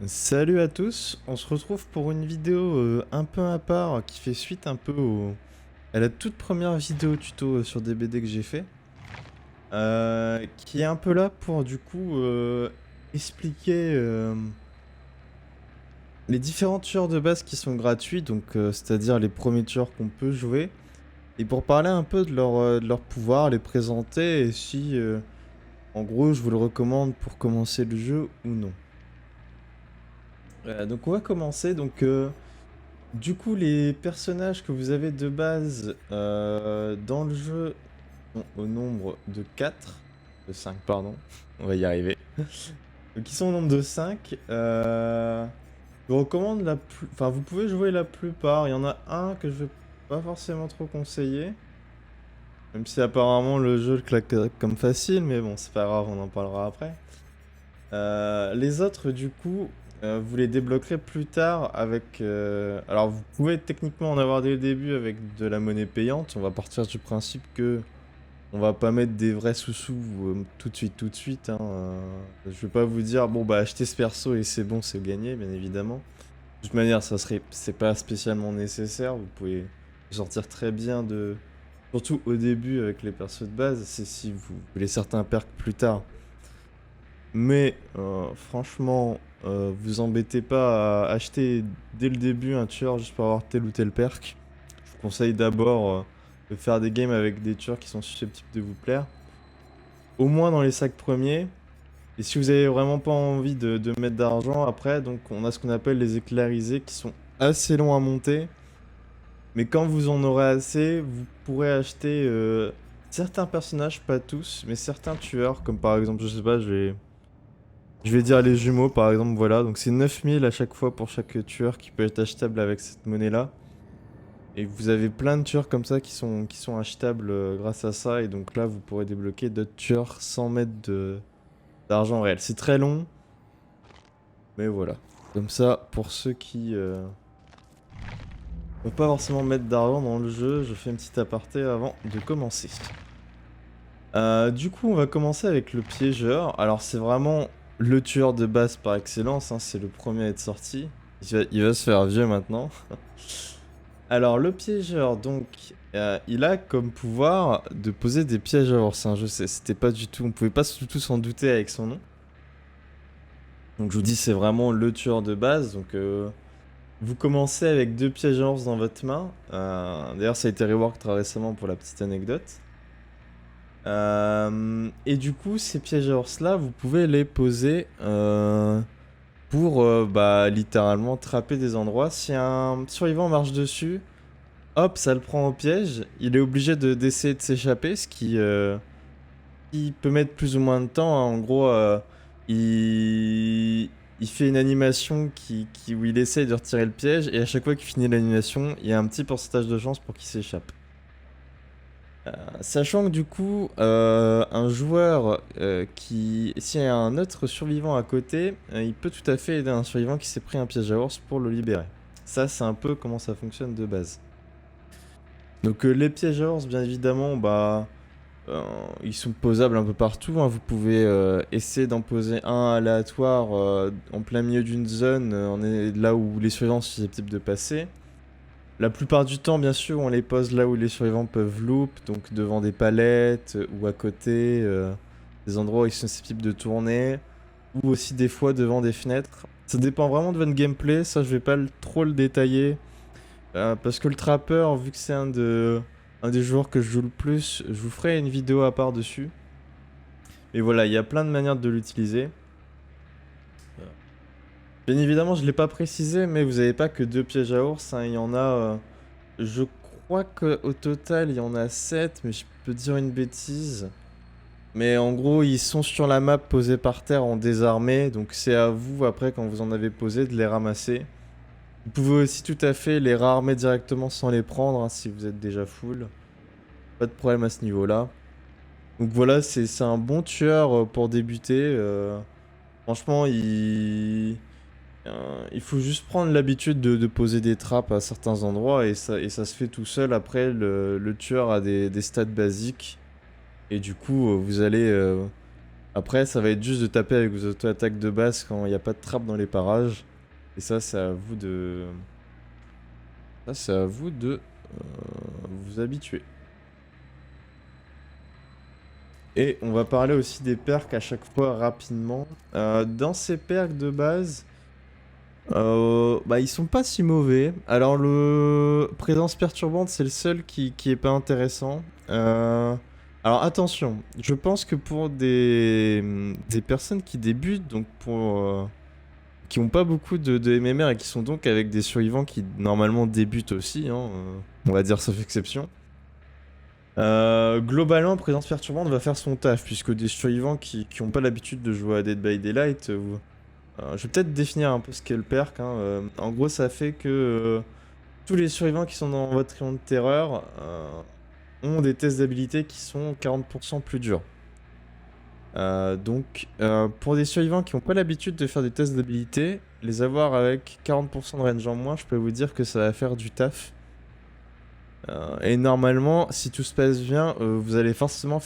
Salut à tous, on se retrouve pour une vidéo un peu à part qui fait suite un peu à la toute première vidéo tuto sur DBD que j'ai fait. Qui est un peu là pour du coup expliquer les différents tueurs de base qui sont gratuits, donc c'est-à-dire les premiers tueurs qu'on peut jouer. Et pour parler un peu de leur pouvoir, les présenter et si en gros je vous le recommande pour commencer le jeu ou non. Donc on va commencer. Du coup, les personnages que vous avez de base dans le jeu sont au nombre de 4, de 5 pardon, on va y arriver. Donc ils sont au nombre de 5. Je vous recommande Enfin, vous pouvez jouer la plupart. Il y en a un que je vais pas forcément trop conseiller. Même si apparemment le jeu le claque comme facile, mais bon, c'est pas grave, on en parlera après. Les autres, du coup, vous les débloquerez plus tard avec... Alors, vous pouvez techniquement en avoir dès le début avec de la monnaie payante. On va partir du principe que on va pas mettre des vrais sous-sous tout de suite. Hein. Je vais pas vous dire, bon, bah, achetez ce perso et c'est bon, c'est gagné, bien évidemment. De toute manière, c'est pas spécialement nécessaire. Vous pouvez sortir très bien de... Surtout au début avec les persos de base, c'est si vous voulez certains perks plus tard. Mais franchement, vous embêtez pas à acheter dès le début un tueur juste pour avoir tel ou tel perk. Je vous conseille d'abord de faire des games avec des tueurs qui sont susceptibles de vous plaire. Au moins dans les 5 premiers. Et si vous avez vraiment pas envie de mettre d'argent après, donc on a ce qu'on appelle les éclairisés qui sont assez longs à monter. Mais quand vous en aurez assez, vous pourrez acheter certains personnages, pas tous, mais certains tueurs, comme par exemple, je sais pas, je vais dire les jumeaux par exemple, voilà. Donc c'est 9000 à chaque fois pour chaque tueur qui peut être achetable avec cette monnaie-là. Et vous avez plein de tueurs comme ça qui sont achetables grâce à ça. Et donc là, vous pourrez débloquer d'autres tueurs sans mettre d'argent réel. C'est très long, mais voilà. Comme ça, pour ceux qui vont pas forcément mettre d'argent dans le jeu, je fais une petite aparté avant de commencer. Du coup, on va commencer avec le piégeur. Alors c'est vraiment le tueur de base par excellence, hein, c'est le premier à être sorti. Il va se faire vieux maintenant. Alors le piégeur, donc, il a comme pouvoir de poser des pièges à ours. Hein, je sais, c'était pas du tout, on pouvait pas du tout s'en douter avec son nom. Donc je vous dis, c'est vraiment le tueur de base. Donc vous commencez avec 2 pièges à ours dans votre main. D'ailleurs, ça a été rework très récemment pour la petite anecdote. Et du coup, ces pièges à ours là, vous pouvez les poser pour bah, littéralement trapper des endroits. Si un survivant marche dessus, hop, ça le prend au piège. Il est obligé d'essayer de s'échapper, qui peut mettre plus ou moins de temps. Hein. En gros, il fait une animation où il essaye de retirer le piège, et à chaque fois qu'il finit l'animation, il y a un petit pourcentage de chance pour qu'il s'échappe. Sachant que du coup, un joueur s'il y a un autre survivant à côté, il peut tout à fait aider un survivant qui s'est pris un piège à ours pour le libérer. Ça, c'est un peu comment ça fonctionne de base. Donc les pièges à ours, bien évidemment, bah, ils sont posables un peu partout. Hein. Vous pouvez essayer d'en poser un aléatoire en plein milieu d'une zone, on est là où les survivants sont susceptibles de passer. La plupart du temps, bien sûr, on les pose là où les survivants peuvent loop, donc devant des palettes ou à côté, des endroits où ils sont susceptibles de tourner, ou aussi des fois devant des fenêtres. Ça dépend vraiment de votre gameplay, ça je vais pas trop le détailler, parce que le trapper, vu que c'est un des joueurs que je joue le plus, je vous ferai une vidéo à part dessus. Mais voilà, il y a plein de manières de l'utiliser. Bien évidemment, je l'ai pas précisé, mais vous avez pas que 2 pièges à ours, hein, il y en a... je crois qu'au total, il y en a 7, mais je peux dire une bêtise. Mais en gros, ils sont sur la map posés par terre en désarmé, donc c'est à vous, après, quand vous en avez posé, de les ramasser. Vous pouvez aussi tout à fait les réarmer directement sans les prendre, hein, si vous êtes déjà full. Pas de problème à ce niveau-là. Donc voilà, c'est un bon tueur pour débuter. Franchement, il faut juste prendre l'habitude de poser des trappes à certains endroits et ça se fait tout seul. Après, le tueur a des stats basiques et du coup, vous allez Après, ça va être juste de taper avec vos auto-attaques de base quand il n'y a pas de trappe dans les parages. Et ça, c'est à vous de... Ça, c'est à vous de vous habituer. Et on va parler aussi des perks à chaque fois rapidement. Dans ces perks de base, bah ils sont pas si mauvais. Alors le présence perturbante, c'est le seul qui est pas intéressant. Alors attention, je pense que pour des personnes qui débutent, donc qui ont pas beaucoup de MMR et qui sont donc avec des survivants qui normalement débutent aussi, hein, on va dire sauf exception. Globalement, présence perturbante va faire son taf, puisque des survivants qui ont pas l'habitude de jouer à Dead by Daylight, je vais peut-être définir un peu ce qu'est le perk. Hein. En gros, ça fait que tous les survivants qui sont dans votre rayon de terreur ont des tests d'habilité qui sont 40% plus durs. Donc, pour des survivants qui n'ont pas l'habitude de faire des tests d'habilité, les avoir avec 40% de range en moins, je peux vous dire que ça va faire du taf. Et normalement, si tout se passe bien, vous allez forcément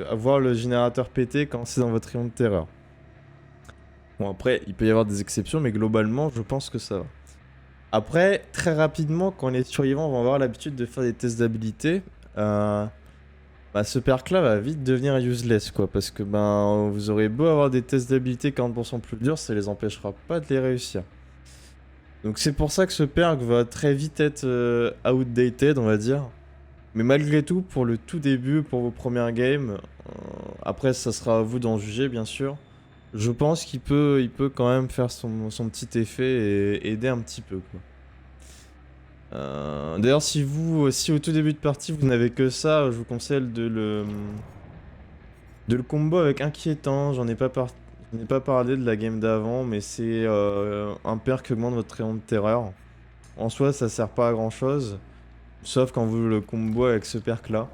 avoir le générateur pété quand c'est dans votre rayon de terreur. Bon, après, il peut y avoir des exceptions, mais globalement, je pense que ça va. Après, très rapidement, quand les survivants vont avoir l'habitude de faire des tests d'habilité, bah, ce perk-là va vite devenir useless, quoi. Parce que ben, vous aurez beau avoir des tests d'habilité 40% plus durs, ça les empêchera pas de les réussir. Donc c'est pour ça que ce perk va très vite être outdated, on va dire. Mais malgré tout, pour le tout début, pour vos premières games, après ça sera à vous d'en juger bien sûr, je pense qu'il peut quand même faire son petit effet et aider un petit peu, quoi. D'ailleurs, si au tout début de partie vous n'avez que ça, je vous conseille de le combo avec Inquiétant. J'en ai pas parlé de la game d'avant, mais c'est un perk qui augmente votre rayon de terreur. En soi, ça sert pas à grand chose, sauf quand vous le combo avec ce perk là.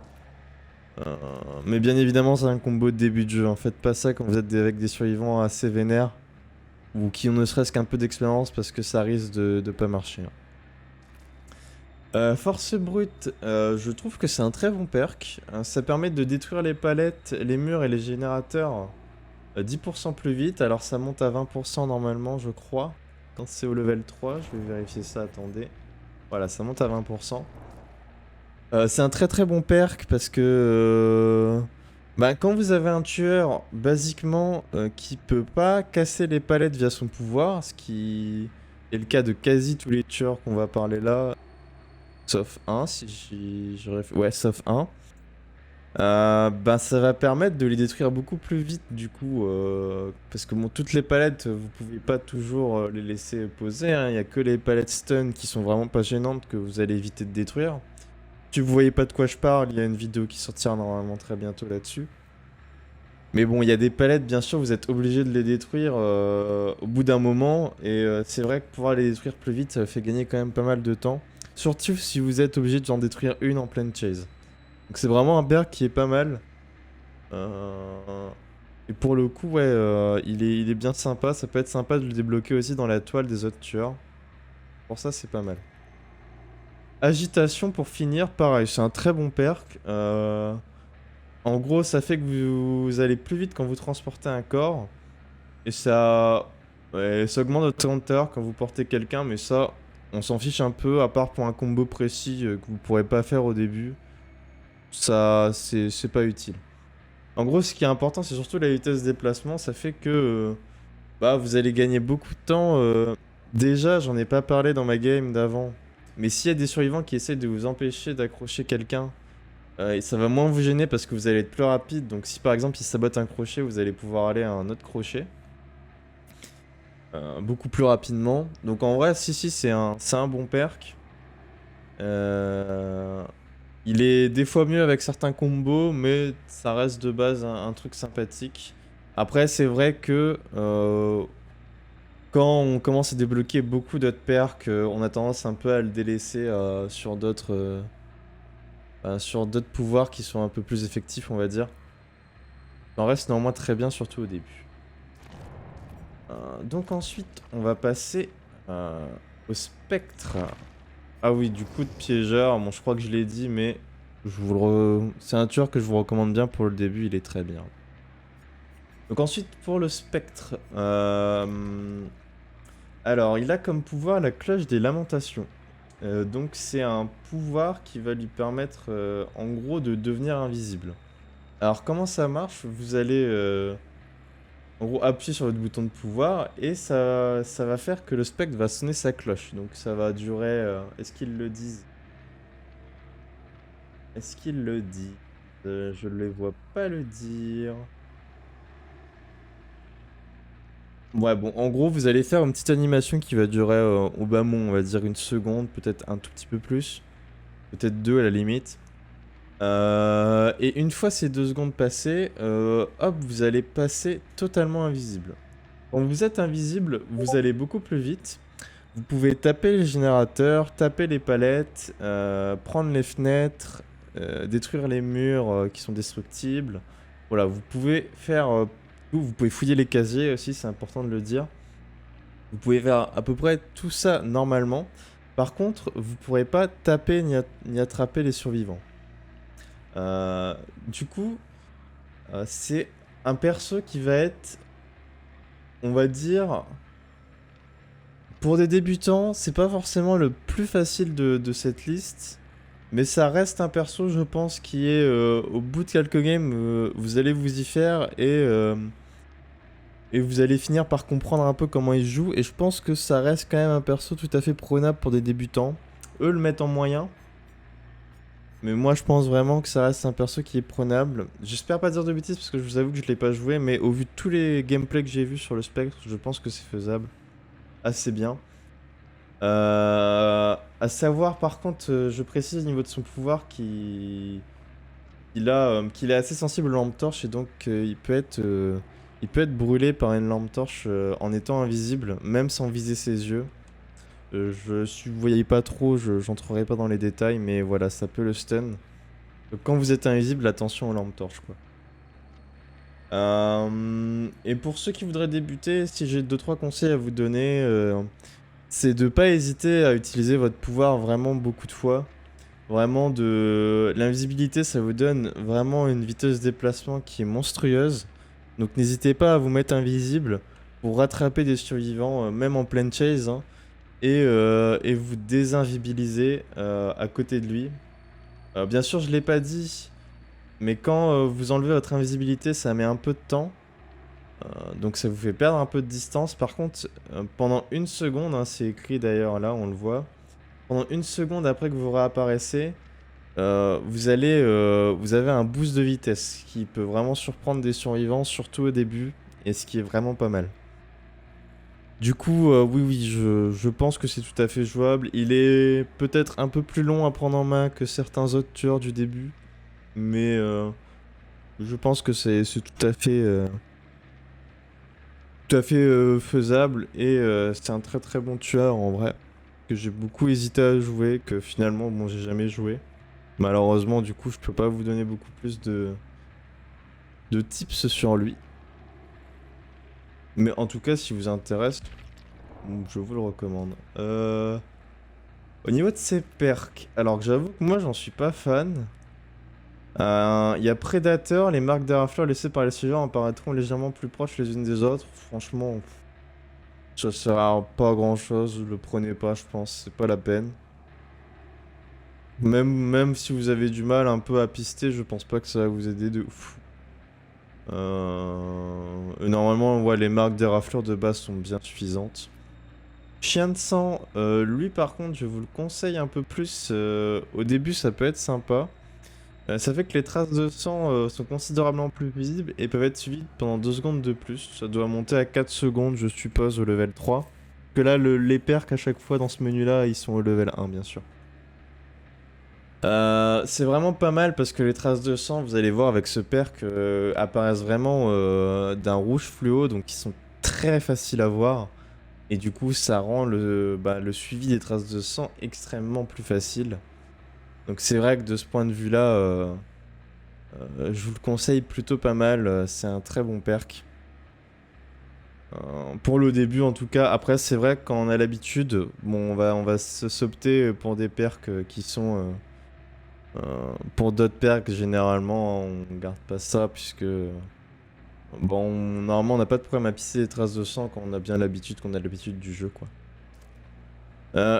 Mais bien évidemment, c'est un combo de début de jeu. En faites pas ça quand vous êtes avec des survivants assez vénères ou qui ont ne serait-ce qu'un peu d'expérience parce que ça risque de pas marcher. Force brute, je trouve que c'est un très bon perk. Ça permet de détruire les palettes, les murs et les générateurs 10% plus vite. Alors ça monte à 20% normalement, je crois. Quand c'est au level 3, je vais vérifier ça, attendez. Voilà, ça monte à 20%. C'est un très très bon perk parce que bah, quand vous avez un tueur basiquement qui peut pas casser les palettes via son pouvoir, ce qui est le cas de quasi tous les tueurs qu'on va parler là, sauf un, ouais, sauf un. Ben ça va permettre de les détruire beaucoup plus vite du coup, parce que bon, toutes les palettes, vous pouvez pas toujours les laisser poser, hein. Il y a que les palettes stun qui sont vraiment pas gênantes que vous allez éviter de détruire. Si vous voyez pas de quoi je parle, il y a une vidéo qui sortira normalement très bientôt là-dessus. Mais bon, il y a des palettes, bien sûr, vous êtes obligé de les détruire au bout d'un moment, et c'est vrai que pouvoir les détruire plus vite, ça fait gagner quand même pas mal de temps. Surtout si vous êtes obligé d'en détruire une en pleine chase. Donc c'est vraiment un perk qui est pas mal. Et pour le coup, ouais, il est bien sympa. Ça peut être sympa de le débloquer aussi dans la toile des autres tueurs. Pour ça, c'est pas mal. Agitation pour finir, pareil, c'est un très bon perk. En gros, ça fait que vous allez plus vite quand vous transportez un corps. Et ça, ouais, ça augmente votre counter quand vous portez quelqu'un, mais ça, on s'en fiche un peu, à part pour un combo précis que vous pourrez pas faire au début. Ça, c'est pas utile. En gros, ce qui est important, c'est surtout la vitesse de déplacement. Ça fait que bah, vous allez gagner beaucoup de temps. Déjà, j'en ai pas parlé dans ma game d'avant. Mais s'il y a des survivants qui essaient de vous empêcher d'accrocher quelqu'un, ça va moins vous gêner parce que vous allez être plus rapide. Donc si par exemple il sabote un crochet, vous allez pouvoir aller à un autre crochet. Beaucoup plus rapidement. Donc en vrai, si c'est un bon perk. Il est des fois mieux avec certains combos, mais ça reste de base un truc sympathique. Après, c'est vrai que quand on commence à débloquer beaucoup d'autres perks, on a tendance un peu à le délaisser sur d'autres pouvoirs qui sont un peu plus effectifs, on va dire. Ça en reste néanmoins très bien, surtout au début. Donc ensuite, on va passer au spectre. Ah oui, du coup de piégeur, bon je crois que je l'ai dit, mais c'est un tueur que je vous recommande bien pour le début, il est très bien. Donc ensuite pour le spectre, alors il a comme pouvoir la cloche des lamentations. Donc c'est un pouvoir qui va lui permettre en gros de devenir invisible. Alors comment ça marche? Vous allez en gros appuyer sur votre bouton de pouvoir et ça va faire que le spectre va sonner sa cloche. Donc ça va durer... est-ce qu'ils le disent? Est-ce qu'ils le disent? Je ne les vois pas le dire. Ouais, bon, en gros, vous allez faire une petite animation qui va durer au bas mot, on va dire une seconde, peut-être un tout petit peu plus, peut-être deux à la limite. Et une fois ces 2 secondes passées, hop, vous allez passer totalement invisible. Quand vous êtes invisible, vous allez beaucoup plus vite. Vous pouvez taper les générateurs, taper les palettes, prendre les fenêtres, détruire les murs qui sont destructibles. Voilà, vous pouvez faire tout. Vous pouvez fouiller les casiers aussi, c'est important de le dire. Vous pouvez faire à peu près tout ça normalement. Par contre, vous pourrez pas taper ni attraper les survivants. Du coup, c'est un perso qui va être, on va dire, pour des débutants, c'est pas forcément le plus facile de cette liste. Mais ça reste un perso, je pense, qui est au bout de quelques games, vous allez vous y faire et vous allez finir par comprendre un peu comment il joue. Et je pense que ça reste quand même un perso tout à fait prenable pour des débutants. Eux le mettent en moyen. Mais moi je pense vraiment que ça reste un perso qui est prenable. J'espère pas dire de bêtises parce que je vous avoue que je l'ai pas joué. Mais au vu de tous les gameplays que j'ai vus sur le spectre, je pense que c'est faisable. Assez bien. À savoir par contre, je précise au niveau de son pouvoir qu'il est assez sensible aux lampes torches et donc il peut être brûlé par une lampe torche en étant invisible, même sans viser ses yeux. Si vous voyez pas trop, j'entrerai pas dans les détails, mais voilà, ça peut le stun. Donc quand vous êtes invisible, attention aux lampes torches, quoi. Et pour ceux qui voudraient débuter, si j'ai 2-3 conseils à vous donner, c'est de pas hésiter à utiliser votre pouvoir vraiment beaucoup de fois. Vraiment de l'invisibilité, ça vous donne vraiment une vitesse de déplacement qui est monstrueuse. Donc n'hésitez pas à vous mettre invisible pour rattraper des survivants, même en pleine chase, hein, et vous désinvisibiliser à côté de lui. Bien sûr, je l'ai pas dit, mais quand vous enlevez votre invisibilité, ça met un peu de temps. Donc ça vous fait perdre un peu de distance. Par contre, pendant une seconde, hein, c'est écrit d'ailleurs là, on le voit. Pendant une seconde après que vous réapparaissez, vous avez un boost de vitesse qui peut vraiment surprendre des survivants, surtout au début, et ce qui est vraiment pas mal. Du coup, oui, je pense que c'est tout à fait jouable. Il est peut-être un peu plus long à prendre en main que certains autres tueurs du début, mais je pense que c'est tout à fait faisable, et c'est un très très bon tueur en vrai, que j'ai beaucoup hésité à jouer, que finalement, bon, j'ai jamais joué. Malheureusement, du coup, je peux pas vous donner beaucoup plus de tips sur lui. Mais en tout cas, si vous intéresse, je vous le recommande. Au niveau de ses perks, alors que j'avoue que moi, j'en suis pas fan. Il y a Predator, les marques de rafleurs laissées par les suivants apparaîtront légèrement plus proches les unes des autres. Franchement, ça sert à pas grand chose, le prenez pas, je pense, c'est pas la peine. Même si vous avez du mal un peu à pister, je pense pas que ça va vous aider de ouf. Normalement, ouais, les marques des rafleurs de base sont bien suffisantes. Chien de sang, lui par contre, je vous le conseille un peu plus. Au début, ça peut être sympa. Ça fait que les traces de sang sont considérablement plus visibles et peuvent être suivies pendant 2 secondes de plus. Ça doit monter à 4 secondes, je suppose, au level 3. Que là, les perks à chaque fois dans ce menu-là, ils sont au level 1, bien sûr. C'est vraiment pas mal parce que les traces de sang, vous allez voir avec ce perk, apparaissent vraiment d'un rouge fluo, donc ils sont très faciles à voir. Et du coup, ça rend le suivi des traces de sang extrêmement plus facile. Donc c'est vrai que de ce point de vue-là, je vous le conseille plutôt pas mal. C'est un très bon perk. Pour le début en tout cas. Après, c'est vrai que quand on a l'habitude, bon, on va s'opter pour des perks qui sont... pour d'autres perks, généralement, on garde pas ça puisque Bon, normalement on n'a pas de problème à pisser des traces de sang quand on a bien l'habitude, qu'on a l'habitude du jeu, quoi.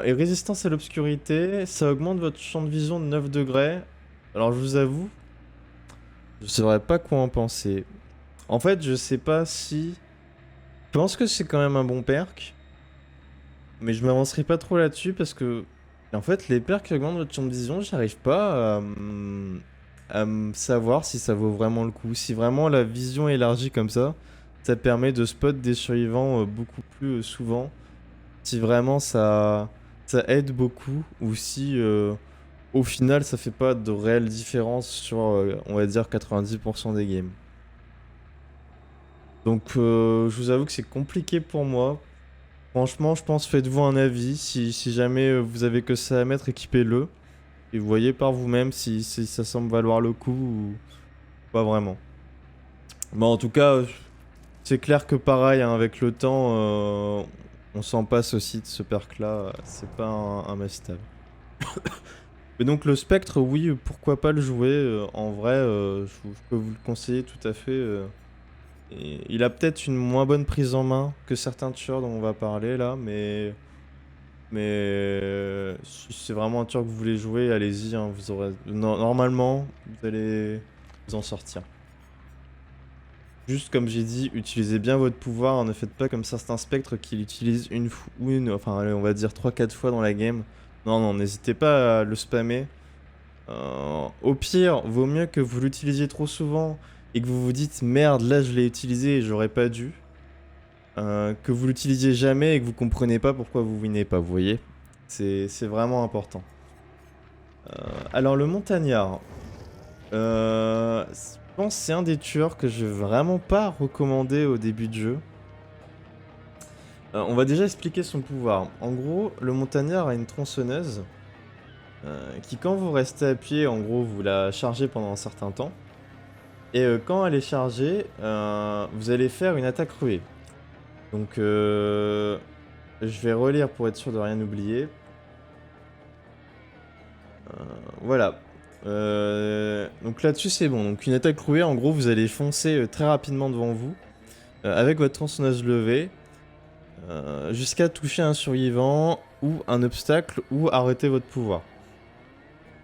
Et résistance à l'obscurité, ça augmente votre champ de vision de 9 degrés. Alors je vous avoue, je saurais pas quoi en penser. En fait, je sais pas si... Je pense que c'est quand même un bon perk. Mais je m'avancerai pas trop là-dessus parce que... En fait, les perks qui augmentent votre champ de vision, j'arrive pas à me savoir si ça vaut vraiment le coup. Si vraiment la vision est élargie comme ça permet de spot des survivants beaucoup plus souvent. Si vraiment ça aide beaucoup ou si au final ça fait pas de réelle différence sur on va dire 90% des games. Donc je vous avoue que c'est compliqué pour moi. Franchement, je pense faites-vous un avis. Si jamais vous avez que ça à mettre, équipez-le. Et vous voyez par vous-même si ça semble valoir le coup ou pas vraiment. Mais en tout cas, c'est clair que pareil, hein, avec le temps, on s'en passe aussi de ce perk-là. C'est pas un must-have. Mais donc le spectre, oui, pourquoi pas le jouer. En vrai, je peux vous le conseiller tout à fait. Et il a peut-être une moins bonne prise en main que certains tueurs dont on va parler là, mais si c'est vraiment un tueur que vous voulez jouer, allez-y, hein, vous aurez normalement vous allez vous en sortir. Juste comme j'ai dit, utilisez bien votre pouvoir, hein, ne faites pas comme certains spectres qui l'utilisent enfin allez, on va dire 3-4 fois dans la game. Non, n'hésitez pas à le spammer. Au pire, vaut mieux que vous l'utilisiez trop souvent et que vous vous dites merde, là je l'ai utilisé et j'aurais pas dû. Que vous l'utilisiez jamais et que vous comprenez pas pourquoi vous winnez pas, vous voyez. C'est vraiment important. Alors le montagnard, je pense que c'est un des tueurs que je vais vraiment pas recommander au début de jeu. On va déjà expliquer son pouvoir. En gros, le montagnard a une tronçonneuse qui, quand vous restez appuyé, en gros, vous la chargez pendant un certain temps. Et quand elle est chargée, vous allez faire une attaque ruée. Donc, je vais relire pour être sûr de rien oublier. Voilà. Donc là-dessus, c'est bon. Donc, une attaque ruée, en gros, vous allez foncer très rapidement devant vous avec votre tronçonneuse levée. Jusqu'à toucher un survivant ou un obstacle ou arrêter votre pouvoir.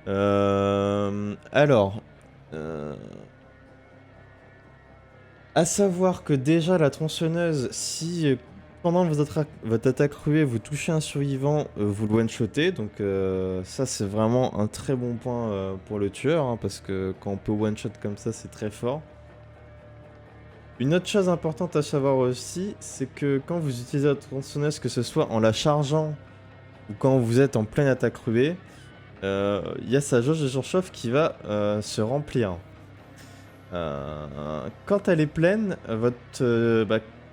Alors, à savoir que déjà la tronçonneuse, si pendant votre attaque ruée vous touchez un survivant, vous le one-shotez, donc ça c'est vraiment un très bon point pour le tueur, hein, parce que quand on peut one-shot comme ça c'est très fort. Une autre chose importante à savoir aussi, c'est que quand vous utilisez la tronçonneuse, que ce soit en la chargeant ou quand vous êtes en pleine attaque ruée, il y a sa jauge de surchauffe qui va se remplir. Quand elle est pleine,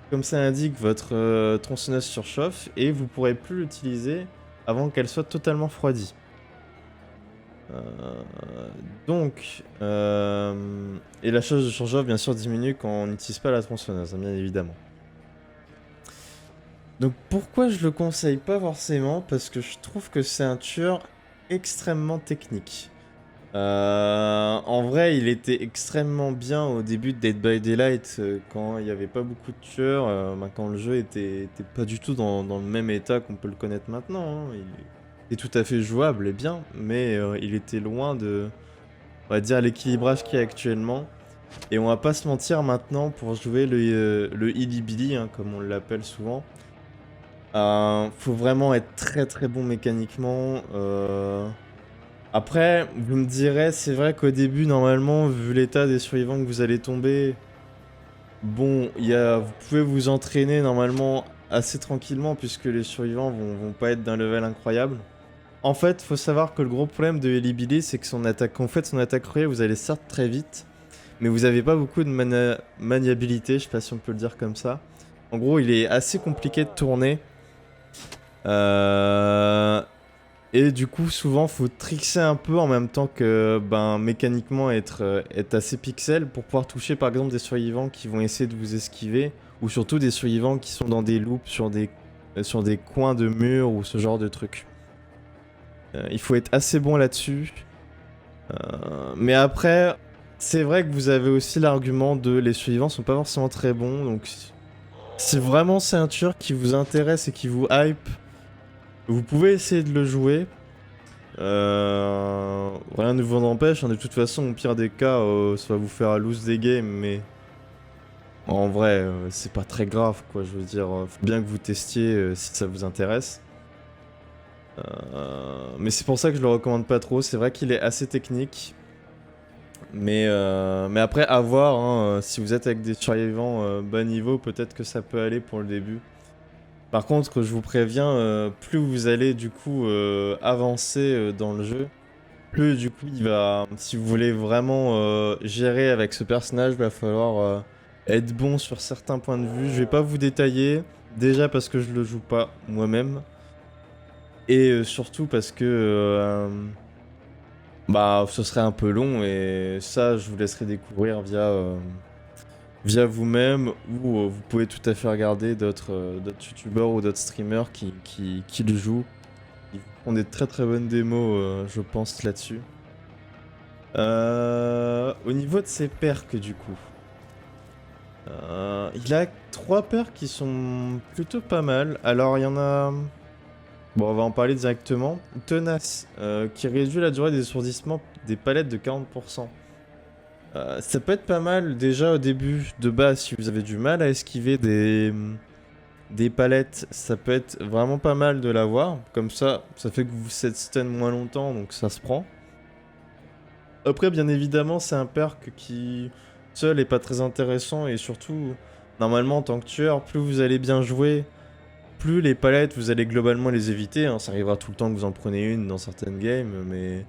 comme ça indique, votre tronçonneuse surchauffe et vous pourrez plus l'utiliser avant qu'elle soit totalement refroidie. Et la charge de surchauffe bien sûr diminue quand on n'utilise pas la tronçonneuse, bien évidemment. Donc pourquoi je le conseille pas forcément? Parce que je trouve que c'est un tueur extrêmement technique. En vrai, il était extrêmement bien au début de Dead by Daylight, quand il n'y avait pas beaucoup de tueurs, quand le jeu était pas du tout dans le même état qu'on peut le connaître maintenant, hein. Il est tout à fait jouable et bien, mais il était loin de, on va dire, l'équilibrage qu'il y a actuellement. Et on va pas se mentir maintenant, pour jouer le Illy-Billy, hein, comme on l'appelle souvent, faut vraiment être très très bon mécaniquement. Après, vous me direz, c'est vrai qu'au début, normalement, vu l'état des survivants que vous allez tomber, bon, vous pouvez vous entraîner normalement assez tranquillement puisque les survivants vont pas être d'un level incroyable. En fait, faut savoir que le gros problème de Ellie Billy, c'est que son attaque ruée, vous allez certes très vite, mais vous avez pas beaucoup de maniabilité, je sais pas si on peut le dire comme ça. En gros, il est assez compliqué de tourner. Et du coup, souvent, faut trickser un peu en même temps que, mécaniquement, être assez pixel pour pouvoir toucher, par exemple, des survivants qui vont essayer de vous esquiver, ou surtout des survivants qui sont dans des loops sur des coins de murs ou ce genre de trucs. Il faut être assez bon là-dessus. Mais après, c'est vrai que vous avez aussi l'argument de les survivants sont pas forcément très bons, donc si vraiment c'est un tueur qui vous intéresse et qui vous hype, vous pouvez essayer de le jouer. Rien ne vous en empêche, hein, de toute façon, au pire des cas, ça va vous faire lose des games, mais en vrai, c'est pas très grave, quoi. Je veux dire, faut bien que vous testiez si ça vous intéresse. Mais c'est pour ça que je le recommande pas trop. C'est vrai qu'il est assez technique. Mais après, à voir, hein, si vous êtes avec des survivants bas niveau, peut-être que ça peut aller pour le début. Par contre, je vous préviens, plus vous allez du coup avancer dans le jeu, plus du coup il va... Si vous voulez vraiment gérer avec ce personnage, il va falloir être bon sur certains points de vue. Je vais pas vous détailler, déjà parce que je le joue pas moi-même, et surtout parce que bah ce serait un peu long, et ça je vous laisserai découvrir via vous-même, ou vous pouvez tout à fait regarder d'autres youtubeurs ou d'autres streamers qui le jouent. Ils font des très très bonnes démos, je pense, là-dessus. Au niveau de ses perks, du coup, il a 3 perks qui sont plutôt pas mal. Alors, il y en a... Bon, on va en parler directement. Tenace, qui réduit la durée des étourdissements des palettes de 40%. Ça peut être pas mal déjà au début de base si vous avez du mal à esquiver des palettes, ça peut être vraiment pas mal de l'avoir. Comme ça fait que vous set stun moins longtemps, donc ça se prend. Après, bien évidemment, c'est un perk qui seul est pas très intéressant, et surtout, normalement en tant que tueur, plus vous allez bien jouer, plus les palettes, vous allez globalement les éviter, hein. Ça arrivera tout le temps que vous en prenez une dans certaines games, mais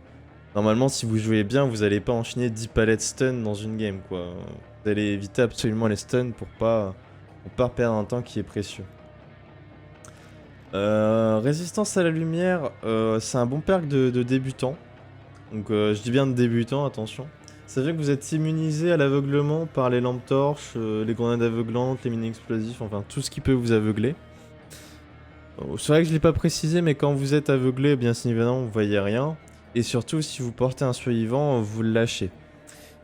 normalement, si vous jouez bien, vous allez pas enchaîner 10 palettes stun dans une game, quoi. Vous allez éviter absolument les stuns pour pas perdre un temps qui est précieux. Résistance à la lumière, c'est un bon perk de débutant. Donc je dis bien de débutant, attention. Ça fait que vous êtes immunisé à l'aveuglement par les lampes torches, les grenades aveuglantes, les mini-explosifs, enfin tout ce qui peut vous aveugler. C'est vrai que je l'ai pas précisé, mais quand vous êtes aveuglé, bien évidemment, vous voyez rien. Et surtout, si vous portez un survivant, vous le lâchez.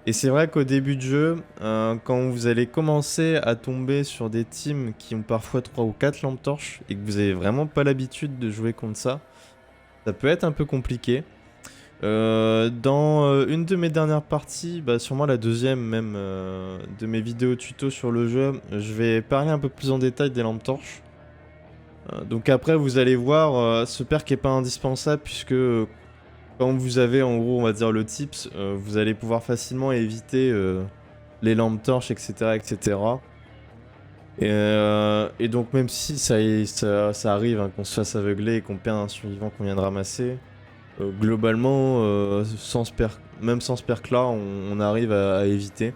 Et c'est vrai qu'au début de jeu, quand vous allez commencer à tomber sur des teams qui ont parfois 3 ou 4 lampes torches, et que vous avez vraiment pas l'habitude de jouer contre ça, ça peut être un peu compliqué. Dans une de mes dernières parties, bah sûrement la deuxième même de mes vidéos tuto sur le jeu, je vais parler un peu plus en détail des lampes torches. Donc après vous allez voir, ce perk est pas indispensable puisque quand vous avez en gros on va dire le tips, vous allez pouvoir facilement éviter les lampes torches, etc., etc. Et donc même si ça arrive, hein, qu'on se fasse aveugler et qu'on perde un survivant qu'on vient de ramasser, globalement même sans ce perk là on arrive à éviter.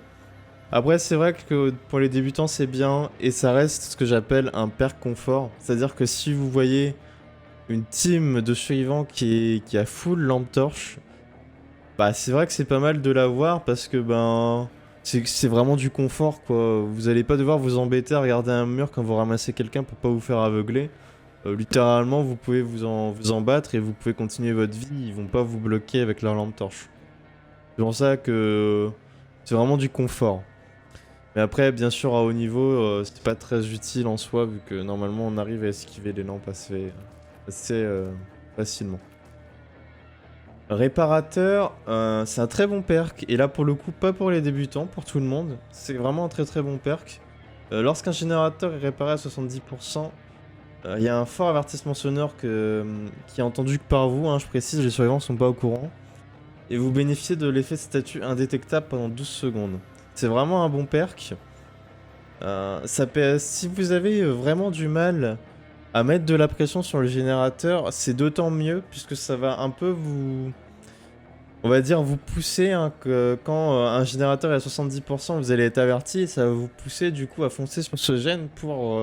Après c'est vrai que pour les débutants c'est bien, et ça reste ce que j'appelle un perk confort. C'est à dire que si vous voyez une team de survivants qui a full lampe torche, bah c'est vrai que c'est pas mal de l'avoir parce que ben c'est vraiment du confort, quoi. Vous allez pas devoir vous embêter à regarder un mur quand vous ramassez quelqu'un pour pas vous faire aveugler. Littéralement vous pouvez vous en battre et vous pouvez continuer votre vie, ils vont pas vous bloquer avec leur lampe torche. C'est pour ça que c'est vraiment du confort. Mais après bien sûr à haut niveau c'est pas très utile en soi, vu que normalement on arrive à esquiver les lampes assez facilement. Réparateur, c'est un très bon perk, et là pour le coup pas pour les débutants, pour tout le monde. C'est vraiment un très très bon perk. Lorsqu'un générateur est réparé à 70%, il y a un fort avertissement sonore qui est entendu que par vous, hein, je précise, les survivants sont pas au courant. Et vous bénéficiez de l'effet de statut indétectable pendant 12 secondes. C'est vraiment un bon perk. Si vous avez vraiment du mal à mettre de la pression sur le générateur, c'est d'autant mieux puisque ça va un peu vous... On va dire vous pousser, hein, que quand un générateur est à 70%, vous allez être averti, et ça va vous pousser du coup à foncer sur ce gène pour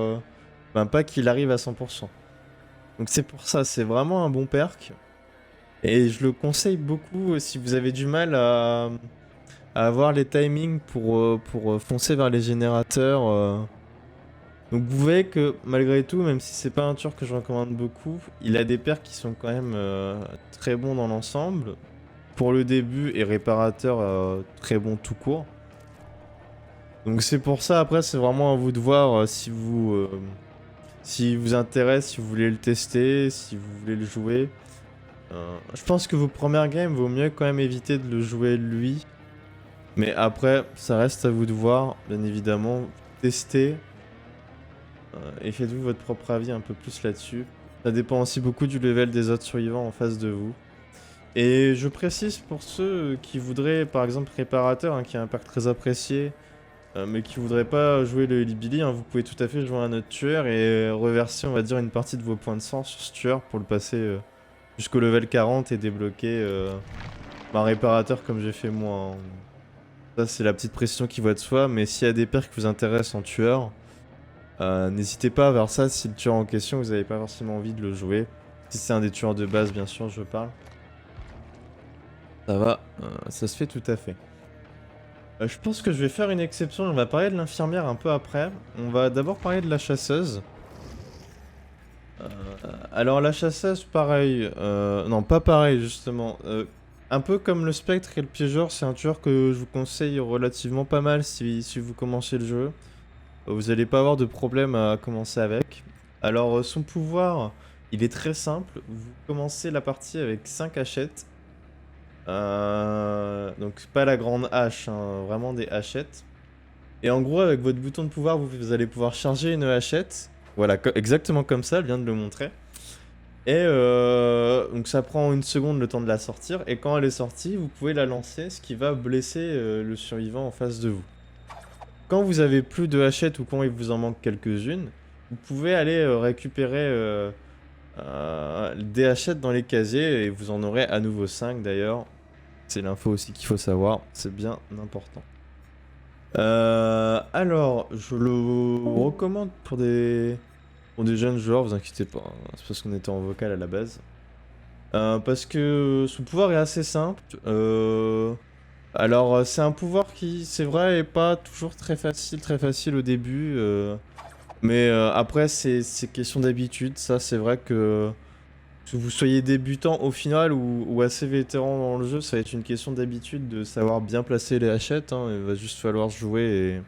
pas qu'il arrive à 100%. Donc c'est pour ça, c'est vraiment un bon perk. Et je le conseille beaucoup si vous avez du mal à avoir les timings pour foncer vers les générateurs. Donc vous voyez que malgré tout, même si c'est pas un tueur que je recommande beaucoup, il a des perks qui sont quand même très bons dans l'ensemble. pour le début et réparateur très bon tout court. Donc c'est pour ça, après c'est vraiment à vous de voir si vous intéresse, si vous voulez le tester, si vous voulez le jouer. Je pense que vos premières games, vaut mieux quand même éviter de le jouer lui. Mais après, ça reste à vous de voir, bien évidemment. Testez. Et faites-vous votre propre avis un peu plus là-dessus. Ça dépend aussi beaucoup du level des autres survivants en face de vous. Et je précise pour ceux qui voudraient, par exemple, réparateur, hein, qui est un perk très apprécié, mais qui voudraient pas jouer le Hillybilly, hein, vous pouvez tout à fait jouer un autre tueur et reverser, on va dire, une partie de vos points de sang sur ce tueur pour le passer jusqu'au level 40 et débloquer un réparateur comme j'ai fait moi, hein. Ça, c'est la petite précision qui va de soi, mais s'il y a des perks qui vous intéressent en tueur, n'hésitez pas à voir ça si le tueur en question, vous n'avez pas forcément envie de le jouer. Si c'est un des tueurs de base, bien sûr, je parle. Ça va, ça se fait tout à fait. Je pense que je vais faire une exception, on va parler de l'infirmière un peu après. On va d'abord parler de la chasseuse. Alors la chasseuse, pareil, non pas pareil justement. Un peu comme le spectre et le piégeur, c'est un tueur que je vous conseille relativement pas mal si vous commencez le jeu. Vous n'allez pas avoir de problème à commencer avec. Alors son pouvoir, il est très simple. Vous commencez la partie avec 5 hachettes. Donc pas la grande hache, hein, vraiment des hachettes. Et en gros avec votre bouton de pouvoir, vous allez pouvoir charger une hachette. Voilà, exactement comme ça, elle vient de le montrer. Et donc ça prend une seconde le temps de la sortir. Et quand elle est sortie, vous pouvez la lancer, ce qui va blesser le survivant en face de vous. Quand vous avez plus de hachettes ou quand il vous en manque quelques-unes, vous pouvez aller récupérer des hachettes dans les casiers et vous en aurez à nouveau 5 d'ailleurs. C'est l'info aussi qu'il faut savoir, c'est bien important. Alors, je le recommande pour des jeunes joueurs, vous inquiétez pas, hein, c'est parce qu'on était en vocal à la base. Parce que son pouvoir est assez simple. Alors, c'est un pouvoir qui, c'est vrai, est pas toujours très facile au début. Mais après, c'est question d'habitude. Ça, c'est vrai que vous soyez débutant au final ou assez vétéran dans le jeu, ça va être une question d'habitude de savoir bien placer les hachettes, hein. Il va juste falloir jouer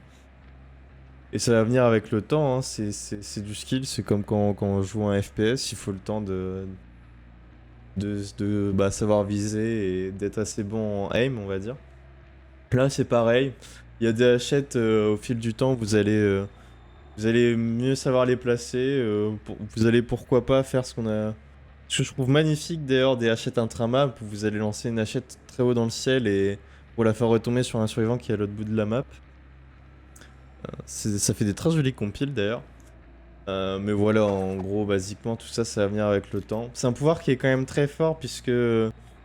et ça va venir avec le temps, hein. C'est du skill, c'est comme quand on joue un FPS, il faut le temps de savoir viser et d'être assez bon en aim, on va dire. Là, c'est pareil. Il y a des hachettes au fil du temps, vous allez mieux savoir les placer. Vous allez pourquoi pas faire ce qu'on a. Ce que je trouve magnifique d'ailleurs des hachettes intramap, où vous allez lancer une hachette très haut dans le ciel et pour la faire retomber sur un survivant qui est à l'autre bout de la map. Ça fait des très jolis compiles d'ailleurs. Mais voilà, en gros, basiquement, tout ça, ça va venir avec le temps. C'est un pouvoir qui est quand même très fort puisque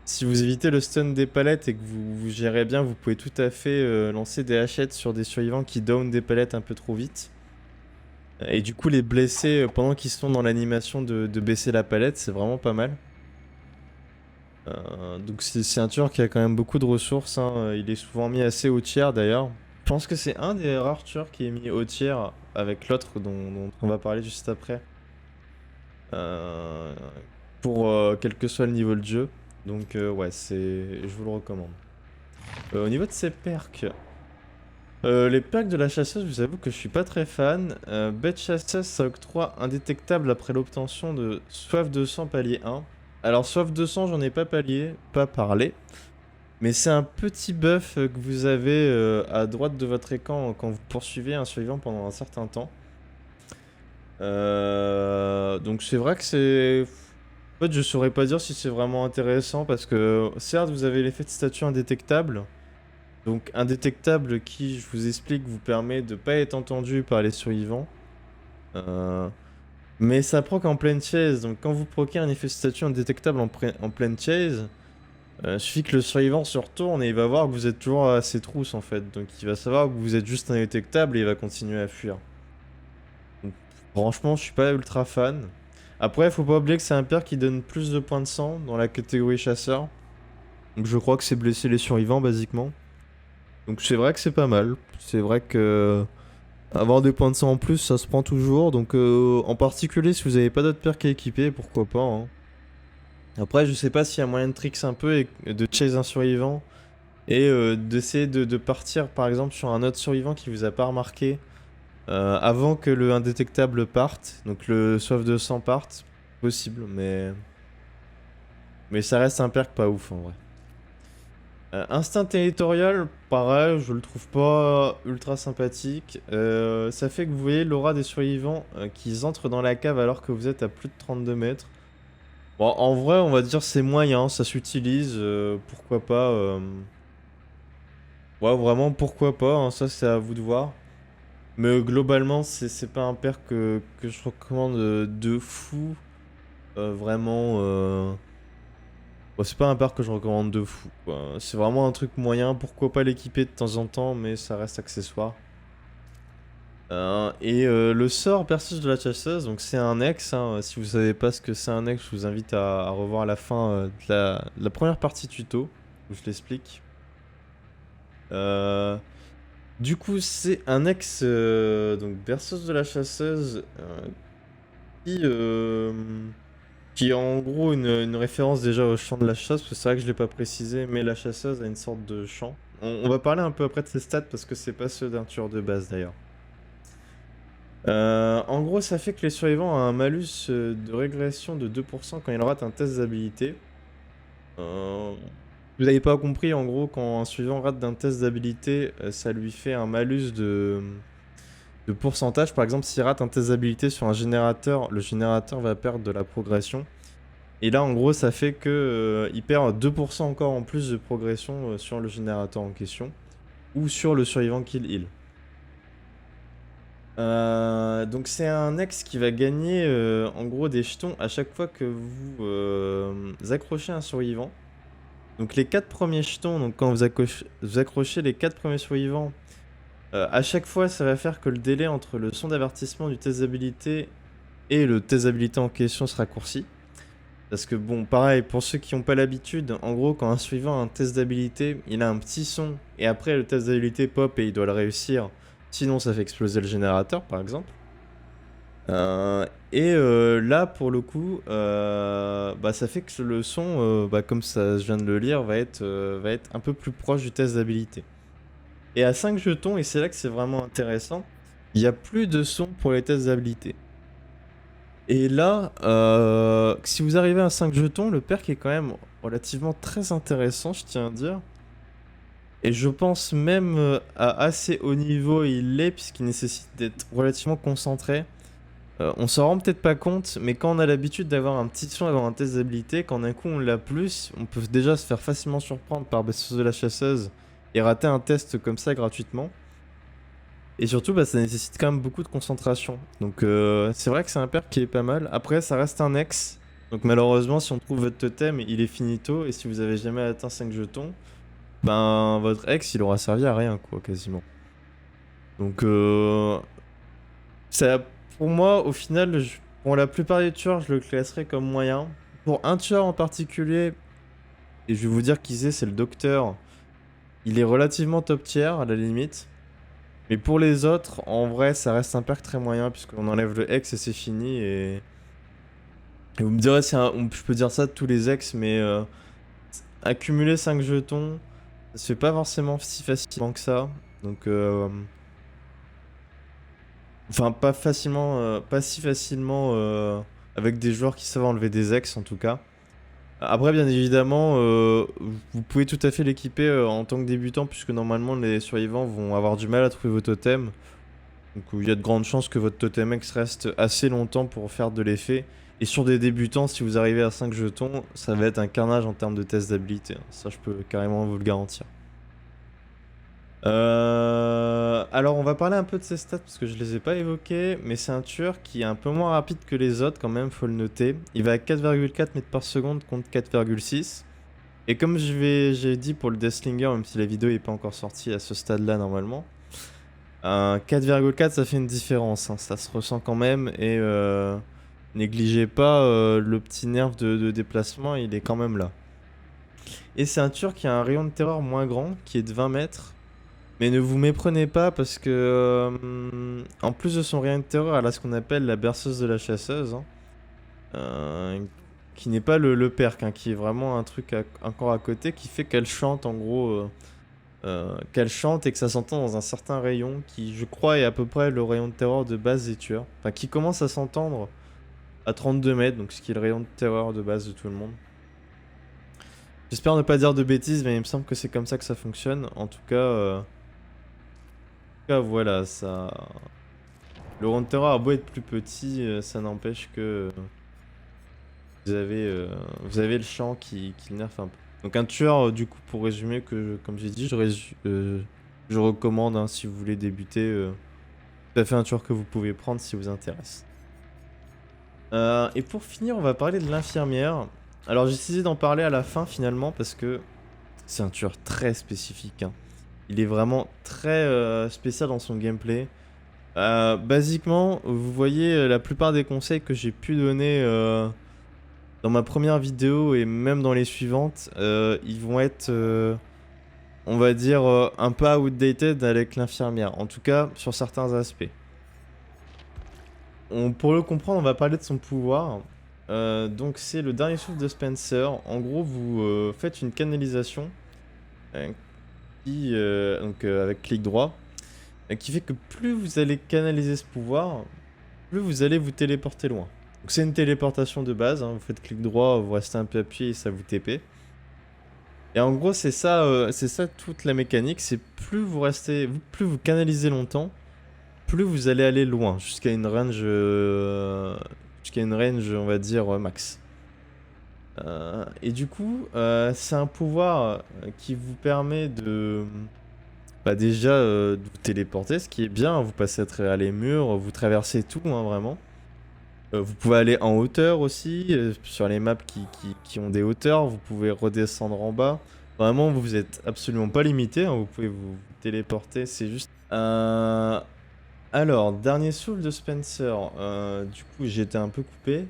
si vous évitez le stun des palettes et que vous gérez bien, vous pouvez tout à fait lancer des hachettes sur des survivants qui down des palettes un peu trop vite. Et du coup, les blesser pendant qu'ils sont dans l'animation de baisser la palette, c'est vraiment pas mal. Donc c'est un tueur qui a quand même beaucoup de ressources, hein. Il est souvent mis assez haut tiers d'ailleurs. Je pense que c'est un des rares tueurs qui est mis haut tiers avec l'autre dont on va parler juste après. Pour quel que soit le niveau de jeu. Donc ouais, je vous le recommande. Au niveau de ses perks... les perks de la chasseuse, je vous avoue que je suis pas très fan. Bête chasseuse, ça octroie indétectable après l'obtention de soif de sang palier 1. Alors soif de sang, j'en ai pas parlé. Mais c'est un petit buff que vous avez à droite de votre écran quand vous poursuivez un survivant pendant un certain temps. Donc c'est vrai que c'est... En fait, je saurais pas dire si c'est vraiment intéressant parce que certes, vous avez l'effet de statut indétectable. Donc indétectable qui, je vous explique, vous permet de pas être entendu par les survivants. Mais ça proc en pleine chase, donc quand vous proquez un effet de statut indétectable en pleine chase, suffit que le survivant se retourne et il va voir que vous êtes toujours à ses trousses en fait. Donc il va savoir que vous êtes juste indétectable et il va continuer à fuir. Donc, franchement, je suis pas ultra fan. Après, faut pas oublier que c'est un perk qui donne plus de points de sang dans la catégorie chasseur. Donc je crois que c'est blesser les survivants basiquement. Donc c'est vrai que c'est pas mal. C'est vrai que avoir des points de sang en plus, ça se prend toujours. Donc en particulier si vous avez pas d'autres perks à équiper, pourquoi pas, hein. Après, je sais pas s'il y a moyen de tricks un peu et de chase un survivant et d'essayer de partir par exemple sur un autre survivant qui vous a pas remarqué avant que le indétectable parte, donc le soif de sang parte. Possible, mais ça reste un perk pas ouf en vrai. Instinct territorial, pareil, je le trouve pas ultra sympathique. Ça fait que vous voyez l'aura des survivants qui entrent dans la cave alors que vous êtes à plus de 32 mètres. Bon, en vrai, on va dire c'est moyen, ça s'utilise, pourquoi pas. Ouais, vraiment, pourquoi pas, hein, ça c'est à vous de voir. Mais globalement, c'est pas un perk que je recommande de fou. Vraiment. Bon, c'est pas un perk que je recommande de fou, quoi. C'est vraiment un truc moyen, pourquoi pas l'équiper de temps en temps, mais ça reste accessoire. Le sort Berceuse de la chasseuse, donc c'est un ex, hein. Si vous savez pas ce que c'est un ex, je vous invite à revoir la fin de la première partie tuto, où je l'explique. Du coup, c'est un ex, donc berceuse de la chasseuse, qui, euh, qui est en gros une référence déjà au chant de la chasse, parce que c'est vrai que je l'ai pas précisé, mais la chasseuse a une sorte de chant. On va parler un peu après de ses stats, parce que c'est pas ceux d'un tueur de base d'ailleurs. En gros, ça fait que les survivants ont un malus de régression de 2% quand ils ratent un test d'habilité. Vous n'avez pas compris, en gros, quand un survivant rate d'un test d'habilité, ça lui fait un malus de pourcentage. Par exemple, s'il rate un test d'habilité sur un générateur, le générateur va perdre de la progression. Et là, en gros, ça fait que il perd 2% encore en plus de progression sur le générateur en question. Ou sur le survivant qu'il heal. Donc c'est un ex qui va gagner en gros des jetons à chaque fois que vous accrochez un survivant. Donc les 4 premiers jetons, donc quand vous accrochez les 4 premiers survivants, à chaque fois ça va faire que le délai entre le son d'avertissement du test d'habilité et le test d'habilité en question se raccourcit. Parce que bon, pareil, pour ceux qui n'ont pas l'habitude, en gros quand un survivant a un test d'habilité, il a un petit son, et après le test d'habilité pop et il doit le réussir. Sinon, ça fait exploser le générateur, par exemple. Là, pour le coup, bah, ça fait que le son, bah, comme ça, je viens de le lire, va être un peu plus proche du test d'habilité. Et à 5 jetons, et c'est là que c'est vraiment intéressant, il n'y a plus de son pour les tests d'habilité. Et là, si vous arrivez à 5 jetons, le perk est quand même relativement très intéressant, je tiens à dire. Et je pense même à assez haut niveau il l'est, puisqu'il nécessite d'être relativement concentré. On s'en rend peut-être pas compte, mais quand on a l'habitude d'avoir un petit son avant un test d'habilité, quand d'un coup on l'a plus, on peut déjà se faire facilement surprendre par Berceuse de la chasseuse et rater un test comme ça gratuitement. Et surtout, bah, ça nécessite quand même beaucoup de concentration. Donc c'est vrai que c'est un perk qui est pas mal. Après, ça reste un ex. Donc malheureusement, si on trouve votre totem, il est finito. Et si vous avez jamais atteint 5 jetons, ben votre ex il aura servi à rien quoi quasiment. Donc ça, pour moi au final pour la plupart des tueurs je le classerais comme moyen. Pour un tueur en particulier, et je vais vous dire qui c'est le docteur, il est relativement top tier à la limite. Mais pour les autres, en vrai ça reste un perk très moyen puisqu'on enlève le ex et c'est fini et vous me direz je peux dire ça de tous les ex mais accumuler 5 jetons ça se fait pas forcément si facilement que ça. Donc enfin, pas facilement, pas si facilement avec des joueurs qui savent enlever des ex en tout cas. Après, bien évidemment, vous pouvez tout à fait l'équiper en tant que débutant, puisque normalement les survivants vont avoir du mal à trouver vos totems. Donc il y a de grandes chances que votre totem X reste assez longtemps pour faire de l'effet. Et sur des débutants, si vous arrivez à 5 jetons, ça va être un carnage en termes de test d'habilité, hein. Ça, je peux carrément vous le garantir. Alors on va parler un peu de ses stats parce que je les ai pas évoqués, mais c'est un tueur qui est un peu moins rapide que les autres quand même, faut le noter. Il va à 4,4 mètres par seconde contre 4,6. Et comme j'ai dit pour le Deathslinger, même si la vidéo n'est pas encore sortie à ce stade-là normalement, 4,4 ça fait une différence, hein, ça se ressent quand même et négligez pas le petit nerf de déplacement, il est quand même là. Et c'est un tueur qui a un rayon de terreur moins grand, qui est de 20 mètres. Mais ne vous méprenez pas parce que, en plus de son rayon de terreur, elle a ce qu'on appelle la berceuse de la chasseuse, hein. qui n'est pas le perk, hein, qui est vraiment un truc encore à côté, qui fait qu'elle chante en gros, qu'elle chante et que ça s'entend dans un certain rayon, qui je crois est à peu près le rayon de terreur de base des tueurs. Enfin, qui commence à s'entendre à 32 mètres, donc ce qui est le rayon de terreur de base de tout le monde. J'espère ne pas dire de bêtises, mais il me semble que c'est comme ça que ça fonctionne. En tout cas, voilà, ça... Le rayon de terreur a beau être plus petit, ça n'empêche que vous avez le champ qui le nerf un peu. Donc un tueur, du coup, pour résumer, comme j'ai dit, je recommande, hein, si vous voulez débuter, tout à fait un tueur que vous pouvez prendre si vous intéresse. Et pour finir, on va parler de l'infirmière. Alors j'ai décidé d'en parler à la fin finalement parce que c'est un tueur très spécifique, hein. Il est vraiment très spécial dans son gameplay. Basiquement, vous voyez la plupart des conseils que j'ai pu donner dans ma première vidéo et même dans les suivantes, ils vont être, on va dire, un peu outdated avec l'infirmière. En tout cas, sur certains aspects. Pour le comprendre, on va parler de son pouvoir. Donc c'est le dernier souffle de Spencer. En gros, vous faites une canalisation avec clic droit, qui fait que plus vous allez canaliser ce pouvoir, plus vous allez vous téléporter loin. Donc c'est une téléportation de base, hein. Vous faites clic droit, vous restez un peu appuyé et ça vous TP. Et en gros c'est ça toute la mécanique, c'est plus vous canalisez longtemps, plus vous allez aller loin, jusqu'à une range, on va dire, max. Et du coup, c'est un pouvoir qui vous permet de... Bah déjà, de vous téléporter, ce qui est bien, vous passez à travers les murs, vous traversez tout, hein, vraiment. Vous pouvez aller en hauteur aussi, sur les maps qui ont des hauteurs, vous pouvez redescendre en bas. Vraiment, vous êtes absolument pas limité, hein, vous pouvez vous téléporter, c'est juste... Alors, dernier souffle de Spencer. Du coup, j'ai été un peu coupé.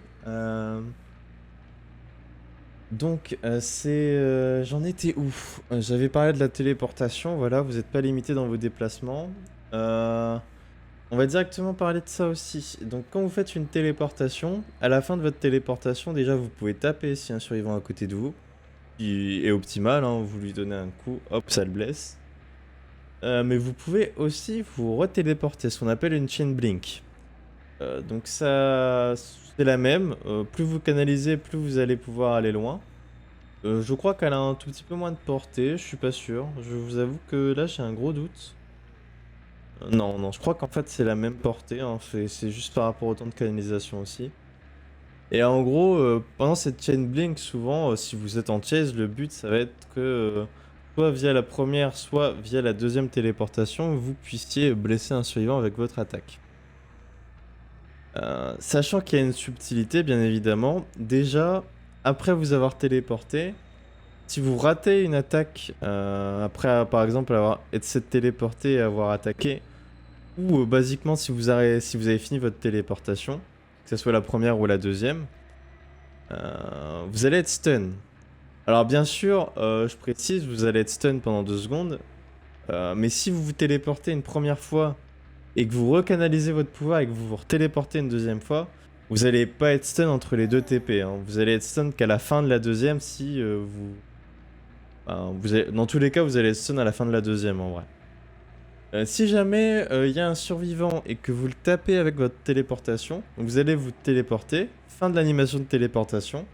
Donc, j'en étais où? J'avais parlé de la téléportation, voilà, vous n'êtes pas limité dans vos déplacements. On va directement parler de ça aussi. Donc, quand vous faites une téléportation, à la fin de votre téléportation, déjà, vous pouvez taper si un survivant à côté de vous, qui est optimal, hein, vous lui donnez un coup, hop, ça le blesse. Mais vous pouvez aussi vous retéléporter, ce qu'on appelle une chain blink. Donc ça, c'est la même. Plus vous canalisez, plus vous allez pouvoir aller loin. Je crois qu'elle a un tout petit peu moins de portée, je suis pas sûr. Je vous avoue que là j'ai un gros doute. Non, je crois qu'en fait c'est la même portée, hein. C'est juste par rapport au temps de canalisation aussi. Et en gros, pendant cette chain blink, souvent, si vous êtes en chase, le but ça va être que... soit via la première, soit via la deuxième téléportation, vous puissiez blesser un survivant avec votre attaque. Sachant qu'il y a une subtilité, bien évidemment, déjà, après vous avoir téléporté, si vous ratez une attaque, après par exemple avoir été téléporté et avoir attaqué, ou basiquement si vous avez fini votre téléportation, que ce soit la première ou la deuxième, vous allez être stun. Alors bien sûr, je précise, vous allez être stun pendant 2 secondes, mais si vous vous téléportez une première fois et que vous recanalisez votre pouvoir et que vous vous téléportez une deuxième fois, vous allez pas être stun entre les 2 TP, hein. Vous allez être stun qu'à la fin de la deuxième si dans tous les cas, vous allez être stun à la fin de la deuxième en vrai. Si jamais il y a un survivant et que vous le tapez avec votre téléportation, donc vous allez vous téléporter, fin de l'animation de téléportation,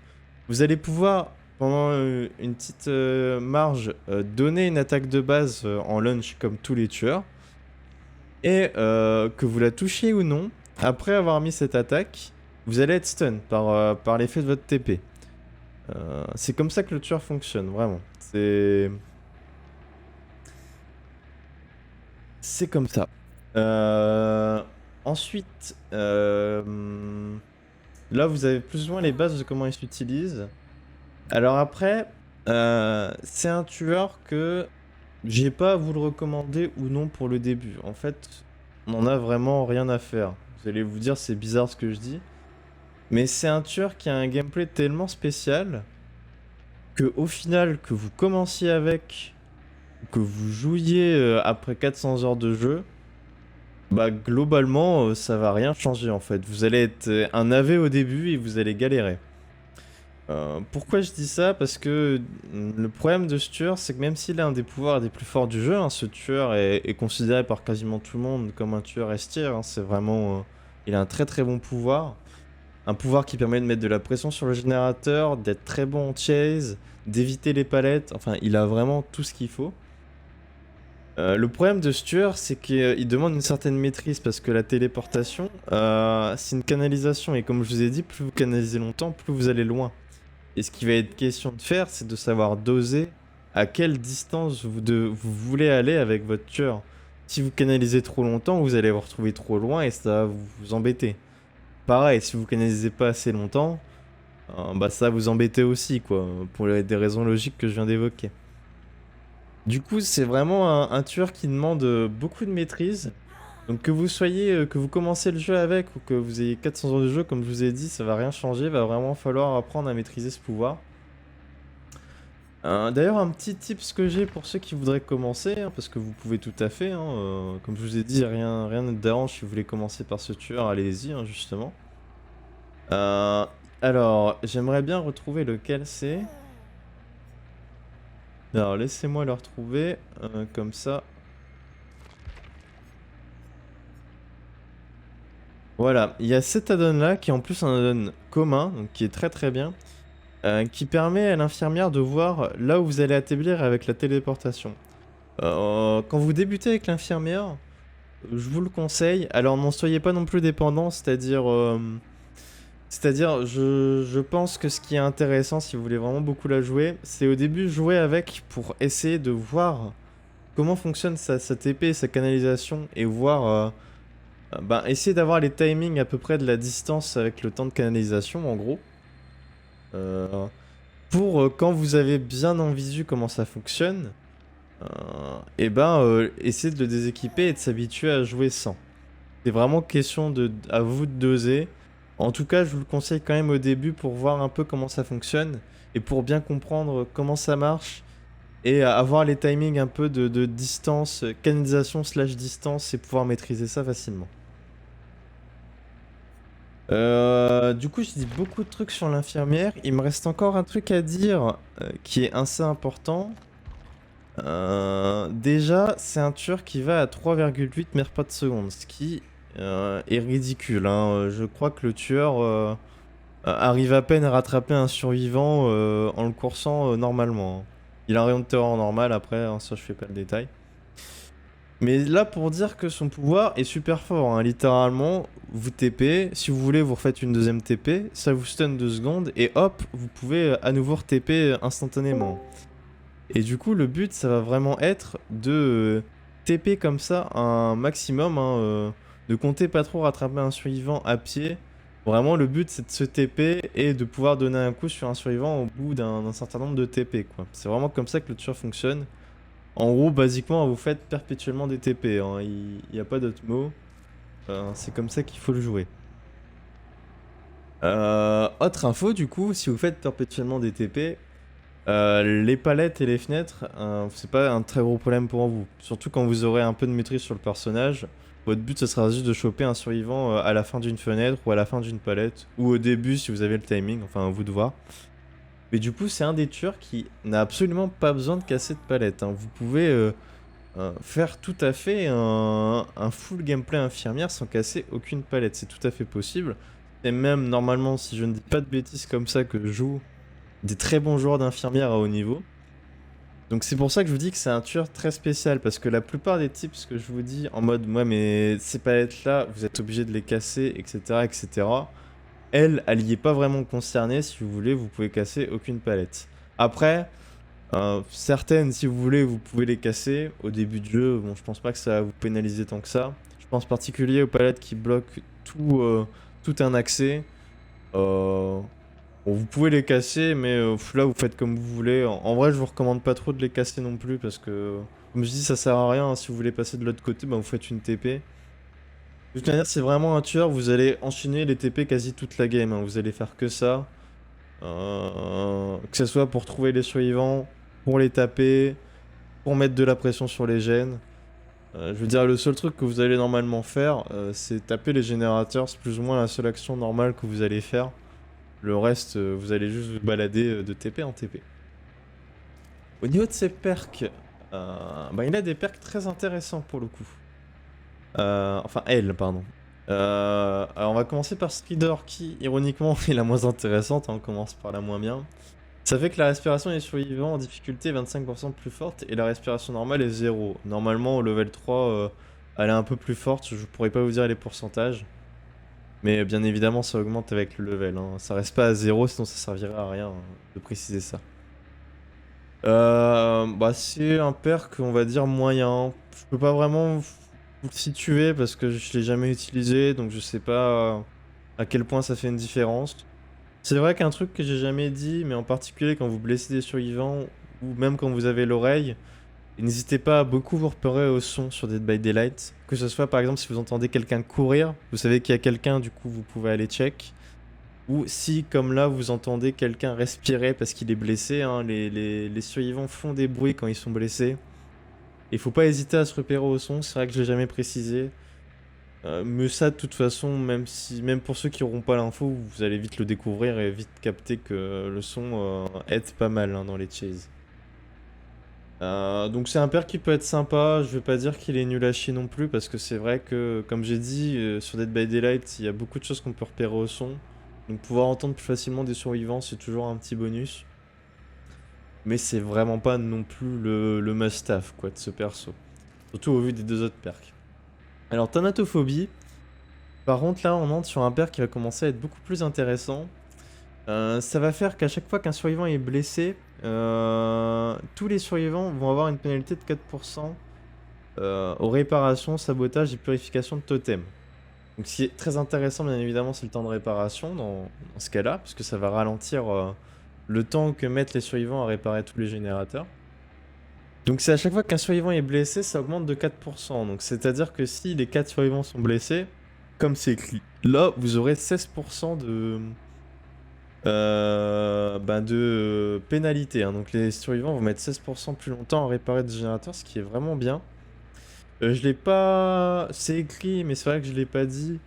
vous allez pouvoir, pendant une petite marge, donner une attaque de base en launch comme tous les tueurs. Et que vous la touchiez ou non, après avoir mis cette attaque, vous allez être stun par l'effet de votre TP. C'est comme ça que le tueur fonctionne, vraiment. C'est comme ça. Ensuite, là vous avez plus ou moins les bases de comment il s'utilise. Alors après, c'est un tueur que j'ai pas à vous le recommander ou non pour le début. En fait, on en a vraiment rien à faire. Vous allez vous dire c'est bizarre ce que je dis. Mais c'est un tueur qui a un gameplay tellement spécial que au final, que vous commenciez avec, que vous jouiez après 400 heures de jeu, bah globalement ça va rien changer en fait. Vous allez être un AV au début et vous allez galérer. Pourquoi je dis ça? Parce que le problème de ce tueur, c'est que même s'il a un des pouvoirs des plus forts du jeu, hein, ce tueur est considéré par quasiment tout le monde comme un tueur S-tier, hein, c'est vraiment... il a un très très bon pouvoir. Un pouvoir qui permet de mettre de la pression sur le générateur, d'être très bon en chase, d'éviter les palettes, enfin il a vraiment tout ce qu'il faut. Le problème de ce tueur, c'est qu'il demande une certaine maîtrise parce que la téléportation, c'est une canalisation et comme je vous ai dit, plus vous canalisez longtemps, plus vous allez loin. Et ce qui va être question de faire, c'est de savoir doser à quelle distance vous voulez aller avec votre tueur. Si vous canalisez trop longtemps, vous allez vous retrouver trop loin et ça va vous embêter. Pareil, si vous canalisez pas assez longtemps, bah ça va vous embêter aussi, quoi, pour des raisons logiques que je viens d'évoquer. Du coup, c'est vraiment un tueur qui demande beaucoup de maîtrise. Donc que vous soyez, que vous commencez le jeu avec ou que vous ayez 400 heures de jeu, comme je vous ai dit, ça va rien changer, va vraiment falloir apprendre à maîtriser ce pouvoir. D'ailleurs, un petit tips que j'ai pour ceux qui voudraient commencer, hein, parce que vous pouvez tout à fait, hein, comme je vous ai dit, rien ne dérange si vous voulez commencer par ce tueur, allez-y, hein, justement. Alors, j'aimerais bien retrouver lequel c'est. Alors, laissez-moi le retrouver, comme ça. Voilà, il y a cet add-on là qui est en plus un add-on commun, donc qui est très très bien, qui permet à l'infirmière de voir là où vous allez atterrir avec la téléportation. Quand vous débutez avec l'infirmière, je vous le conseille, alors n'en soyez pas non plus dépendant, c'est-à-dire, je pense que ce qui est intéressant si vous voulez vraiment beaucoup la jouer, c'est au début jouer avec pour essayer de voir comment fonctionne sa TP, sa canalisation, et voir... ben, essayer d'avoir les timings à peu près de la distance avec le temps de canalisation, en gros. Euh, pour quand vous avez bien en visu comment ça fonctionne, et ben essayer de le déséquiper et de s'habituer à jouer sans. C'est vraiment question à vous de doser. En tout cas, je vous le conseille quand même au début pour voir un peu comment ça fonctionne et pour bien comprendre comment ça marche et avoir les timings un peu de distance, canalisation slash distance et pouvoir maîtriser ça facilement. Du coup, je dis beaucoup de trucs sur l'infirmière. Il me reste encore un truc à dire qui est assez important. Déjà, c'est un tueur qui va à 3,8 mètres par seconde, ce qui est ridicule, hein. Je crois que le tueur arrive à peine à rattraper un survivant en le coursant normalement, hein. Il a un rayon de terreur normal après, hein, ça je fais pas le détail. Mais là, pour dire que son pouvoir est super fort, hein, littéralement, vous TP, si vous voulez, vous refaites une deuxième TP, ça vous stun 2 secondes, et hop, vous pouvez à nouveau TP instantanément. Et du coup, le but, ça va vraiment être de TP comme ça un maximum, hein, de compter pas trop rattraper un survivant à pied. Vraiment, le but, c'est de se TP et de pouvoir donner un coup sur un survivant au bout d'un certain nombre de TP, quoi. C'est vraiment comme ça que le tueur fonctionne. En gros, basiquement, vous faites perpétuellement des TP, hein. Il n'y a pas d'autre mot. C'est comme ça qu'il faut le jouer. Autre info, du coup, si vous faites perpétuellement des TP, les palettes et les fenêtres, c'est pas un très gros problème pour vous. Surtout quand vous aurez un peu de maîtrise sur le personnage. Votre but, ce sera juste de choper un survivant à la fin d'une fenêtre ou à la fin d'une palette. Ou au début si vous avez le timing, enfin à vous de voir. Mais du coup, c'est un des tueurs qui n'a absolument pas besoin de casser de palette, hein. Vous pouvez faire tout à fait un full gameplay infirmière sans casser aucune palette. C'est tout à fait possible. Et même normalement, si je ne dis pas de bêtises comme ça, que je joue des très bons joueurs d'infirmière à haut niveau. Donc c'est pour ça que je vous dis que c'est un tueur très spécial, parce que la plupart des tips que je vous dis en mode moi mais ces palettes là vous êtes obligé de les casser, etc., etc., elle y est pas vraiment concernée. Si vous voulez, vous pouvez casser aucune palette. Après, certaines, si vous voulez, vous pouvez les casser au début du jeu. Bon, je pense pas que ça va vous pénaliser tant que ça. Je pense en particulier aux palettes qui bloquent tout un accès. Bon, vous pouvez les casser, mais là vous faites comme vous voulez. En vrai, je vous recommande pas trop de les casser non plus parce que, comme je dis, ça sert à rien, hein. Si vous voulez passer de l'autre côté, bah, vous faites une TP. De toute manière, c'est vraiment un tueur, vous allez enchaîner les TP quasi toute la game, hein. Vous allez faire que ça. Que ce soit pour trouver les survivants, pour les taper, pour mettre de la pression sur les gènes. Je veux dire, le seul truc que vous allez normalement faire, c'est taper les générateurs. C'est plus ou moins la seule action normale que vous allez faire. Le reste, vous allez juste vous balader de TP en TP. Au niveau de ses perks, bah, il a des perks très intéressants pour le coup. Enfin, elle, pardon. Alors, on va commencer par Speeder qui, ironiquement, est la moins intéressante. Hein, on commence par la moins bien. Ça fait que la respiration des survivants en difficulté est 25% plus forte et la respiration normale est 0. Normalement, au level 3, elle est un peu plus forte. Je pourrais pas vous dire les pourcentages. Mais bien évidemment, ça augmente avec le level. Hein. Ça reste pas à 0, sinon ça servirait à rien de préciser ça. Bah, c'est un perk, on va dire, moyen. Je peux pas vraiment vous le situer parce que je l'ai jamais utilisé, donc je sais pas à quel point ça fait une différence. C'est vrai qu'un truc que j'ai jamais dit, mais en particulier quand vous blessez des survivants, ou même quand vous avez l'oreille, n'hésitez pas à beaucoup vous repérer au son sur Dead by Daylight. Que ce soit par exemple si vous entendez quelqu'un courir, vous savez qu'il y a quelqu'un, du coup vous pouvez aller check. Ou si, comme là, vous entendez quelqu'un respirer parce qu'il est blessé, hein, les survivants font des bruits quand ils sont blessés. Il faut pas hésiter à se repérer au son, c'est vrai que je l'ai jamais précisé. Mais ça, de toute façon, même pour ceux qui n'auront pas l'info, vous allez vite le découvrir et vite capter que le son aide pas mal hein, dans les chases. Donc c'est un perk qui peut être sympa, je vais pas dire qu'il est nul à chier non plus, parce que c'est vrai que, comme j'ai dit, sur Dead by Daylight, il y a beaucoup de choses qu'on peut repérer au son. Donc pouvoir entendre plus facilement des survivants, c'est toujours un petit bonus. Mais c'est vraiment pas non plus le must-have quoi de ce perso. Surtout au vu des deux autres perks. Alors Thanatophobie, par contre là on entre sur un perk qui va commencer à être beaucoup plus intéressant. Ça va faire qu'à chaque fois qu'un survivant est blessé, tous les survivants vont avoir une pénalité de 4% aux réparations, sabotage et purification de totems. Donc ce qui est très intéressant bien évidemment c'est le temps de réparation dans ce cas-là, parce que ça va ralentir le temps que mettent les survivants à réparer tous les générateurs. Donc c'est à chaque fois qu'un survivant est blessé, ça augmente de 4%. Donc c'est-à-dire que si les 4 survivants sont blessés, comme c'est écrit là, vous aurez 16% de pénalité. Hein. Donc les survivants vont mettre 16% plus longtemps à réparer des générateurs, ce qui est vraiment bien. Je l'ai pas... C'est écrit, mais c'est vrai que je l'ai pas dit.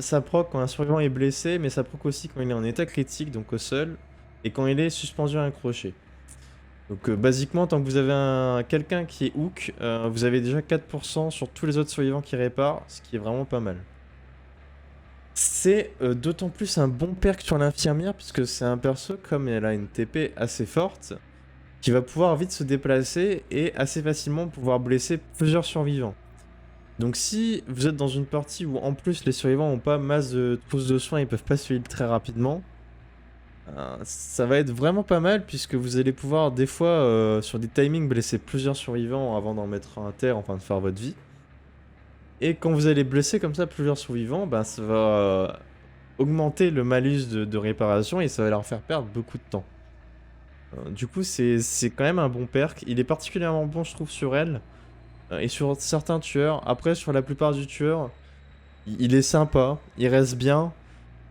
Ça proc quand un survivant est blessé, mais ça proc aussi quand il est en état critique, donc au sol, et quand il est suspendu à un crochet. Donc basiquement, tant que vous avez quelqu'un qui est hook, vous avez déjà 4% sur tous les autres survivants qui réparent, ce qui est vraiment pas mal. C'est d'autant plus un bon perk sur l'infirmière, puisque c'est un perso, comme elle a une TP assez forte, qui va pouvoir vite se déplacer et assez facilement pouvoir blesser plusieurs survivants. Donc si vous êtes dans une partie où en plus les survivants n'ont pas masse de trousses de soins, ils peuvent pas se heal très rapidement, ça va être vraiment pas mal puisque vous allez pouvoir des fois sur des timings blesser plusieurs survivants avant d'en mettre un à terre, enfin de faire votre vie. Et quand vous allez blesser comme ça plusieurs survivants, bah, ça va augmenter le malus de réparation et ça va leur faire perdre beaucoup de temps. Du coup c'est quand même un bon perk, il est particulièrement bon je trouve sur elle. Et sur certains tueurs, après sur la plupart du tueur, il est sympa, il reste bien,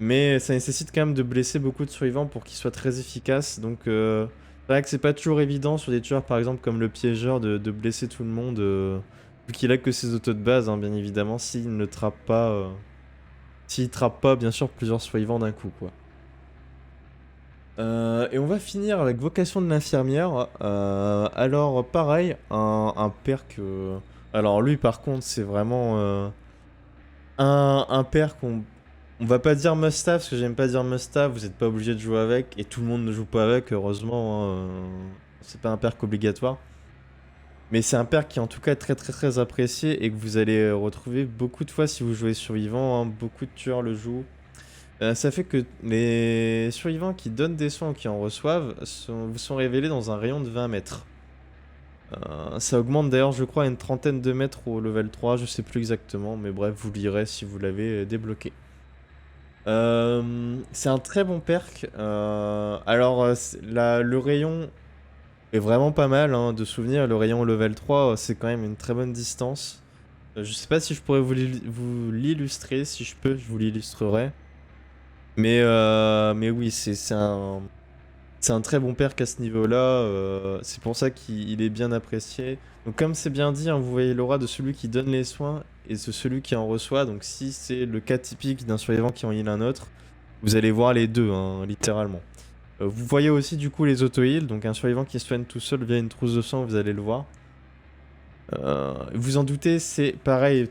mais ça nécessite quand même de blesser beaucoup de survivants pour qu'il soit très efficace. Donc c'est vrai que c'est pas toujours évident sur des tueurs par exemple comme le piégeur de blesser tout le monde, vu qu'il a que ses autos de base, hein, bien évidemment, s'il ne trappe pas, s'il trappe pas bien sûr plusieurs survivants d'un coup quoi. Et on va finir avec Vocation de l'infirmière. Alors pareil, un perk... Alors lui par contre c'est vraiment un perk on va pas dire must-have, parce que j'aime pas dire must-have, vous êtes pas obligé de jouer avec, et tout le monde ne joue pas avec, heureusement, hein, c'est pas un perk obligatoire. Mais c'est un perk qui est en tout cas très très très apprécié, et que vous allez retrouver beaucoup de fois si vous jouez survivant, hein, beaucoup de tueurs le jouent. Ça fait que les survivants qui donnent des soins ou qui en reçoivent vous sont révélés dans un rayon de 20 mètres. Ça augmente d'ailleurs je crois à une trentaine de mètres au level 3, je sais plus exactement, mais bref vous lirez si vous l'avez débloqué. C'est un très bon perk. Alors le rayon est vraiment pas mal hein, de souvenir, le rayon level 3 c'est quand même une très bonne distance. Je sais pas si je pourrais vous l'illustrer, si je peux je vous l'illustrerai. Mais oui, c'est un très bon perk à ce niveau-là. C'est pour ça qu'il est bien apprécié. Donc comme c'est bien dit, hein, vous voyez l'aura de celui qui donne les soins et de celui qui en reçoit. Donc si c'est le cas typique d'un survivant qui en heal un autre, Vous allez voir les deux, hein, littéralement. Vous voyez aussi du coup les auto-heals, donc un survivant qui se soigne tout seul via une trousse de sang, vous allez le voir. Vous en doutez, c'est pareil,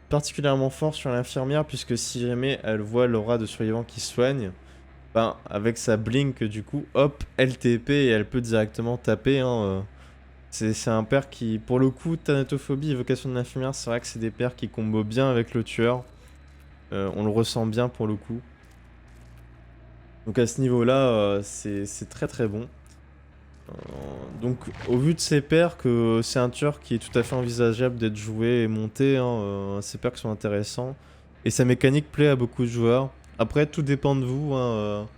particulièrement fort sur l'infirmière, puisque si jamais elle voit l'aura de survivant qui se soigne, ben, avec sa blink, du coup, hop, elle TP et elle peut directement taper. Hein. C'est un pair qui, pour le coup, Thanatophobie, Évocation de l'infirmière, c'est vrai que c'est des pairs qui combos bien avec le tueur. On le ressent bien pour le coup. Donc à ce niveau-là, c'est très très bon. Donc au vu de ces pairs, que c'est un tueur qui est tout à fait envisageable d'être joué et monté, hein, ces pairs qui sont intéressants. Et sa mécanique plaît à beaucoup de joueurs. Après, tout dépend de vous. Hein,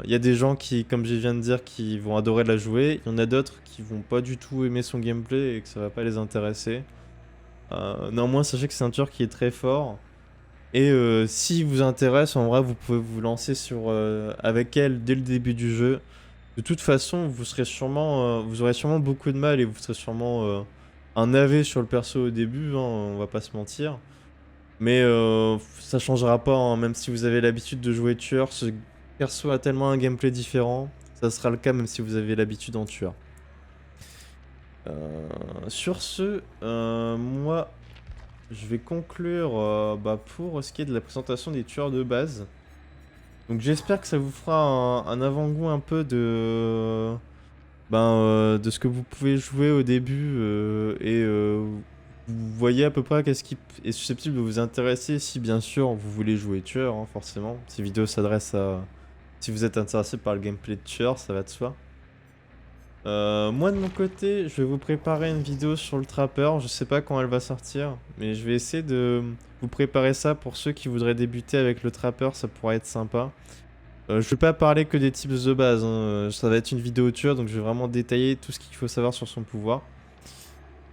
y a des gens qui, comme je viens de dire, qui vont adorer la jouer. Il y en a d'autres qui vont pas du tout aimer son gameplay et que ça va pas les intéresser. Néanmoins, sachez que c'est un tueur qui est très fort. Et si vous intéresse, en vrai, vous pouvez vous lancer avec elle dès le début du jeu. De toute façon, vous aurez sûrement beaucoup de mal et vous serez sûrement un AV sur le perso au début, hein, on va pas se mentir. Mais ça changera pas, hein, même si vous avez l'habitude de jouer tueur, ce perso a tellement un gameplay différent, ça sera le cas même si vous avez l'habitude en tueur. Sur ce, moi, je vais conclure pour ce qui est de la présentation des tueurs de base. Donc j'espère que ça vous fera un avant-goût un peu de ce que vous pouvez jouer au début vous voyez à peu près qu'est-ce qui est susceptible de vous intéresser si bien sûr vous voulez jouer tueur, hein, forcément. Ces vidéos s'adressent à... Si vous êtes intéressé par le gameplay de tueur, ça va de soi. Moi de mon côté, je vais vous préparer une vidéo sur le trapper. Je sais pas quand elle va sortir, mais je vais essayer de vous préparer ça pour ceux qui voudraient débuter avec le trapper, ça pourrait être sympa. Je vais pas parler que des tips de base, hein. Ça va être une vidéo tueur, donc je vais vraiment détailler tout ce qu'il faut savoir sur son pouvoir.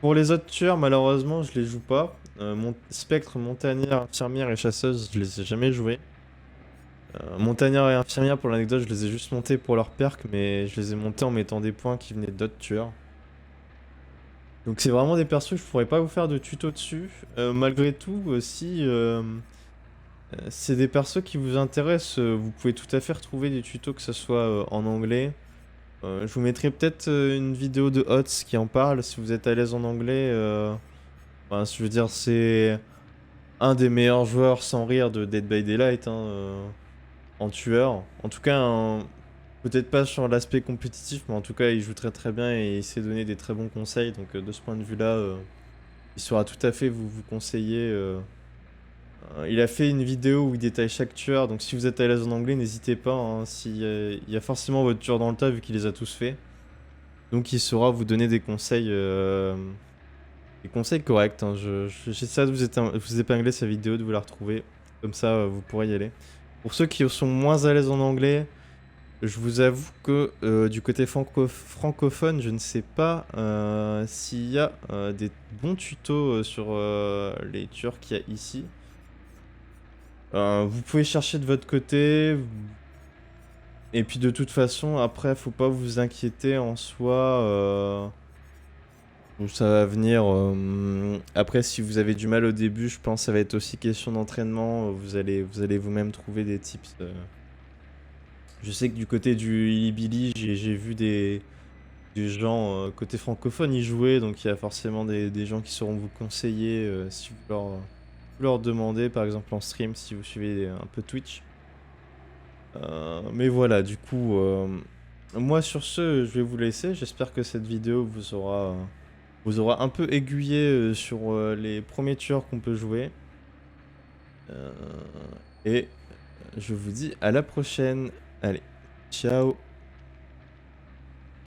Pour les autres tueurs, malheureusement, je les joue pas. Spectre, montagnard, infirmière et chasseuse, je les ai jamais joués. Montagnard et infirmière, pour l'anecdote, je les ai juste montés pour leur perk, mais je les ai montés en mettant des points qui venaient d'autres tueurs. Donc c'est vraiment des persos que je pourrais pas vous faire de tuto dessus. Malgré tout, si c'est des persos qui vous intéressent, vous pouvez tout à fait retrouver des tutos, que ce soit en anglais. Je vous mettrai peut-être une vidéo de Hots qui en parle, si vous êtes à l'aise en anglais. Je veux dire, c'est un des meilleurs joueurs sans rire de Dead by Daylight, hein, en tueur. En tout cas, peut-être pas sur l'aspect compétitif, mais en tout cas, il joue très très bien et il sait donner des très bons conseils. Donc de ce point de vue-là, il saura tout à fait vous conseiller. Il a fait une vidéo où il détaille chaque tueur, donc si vous êtes à l'aise en anglais, n'hésitez pas, hein, il y a forcément votre tueur dans le tas vu qu'il les a tous fait. Donc il saura vous donner des conseils corrects. Hein. J'essaie de vous épingler sa vidéo, de vous la retrouver, comme ça vous pourrez y aller. Pour ceux qui sont moins à l'aise en anglais, je vous avoue que du côté francophone, je ne sais pas s'il y a des bons tutos sur les tueurs qu'il y a ici. Vous pouvez chercher de votre côté. Et puis de toute façon, après, faut pas vous inquiéter en soi. Ça va venir. Après, si vous avez du mal au début, je pense que ça va être aussi question d'entraînement. Vous allez vous-même trouver des tips. Je sais que du côté du Illy j'ai vu des gens côté francophone y jouer. Donc il y a forcément des gens qui sauront vous conseiller si vous leur demandez, par exemple en stream, si vous suivez un peu Twitch. Mais voilà, du coup, moi sur ce, je vais vous laisser. J'espère que cette vidéo vous aura un peu aiguillé sur les premiers tueurs qu'on peut jouer. Et je vous dis à la prochaine. Allez, ciao.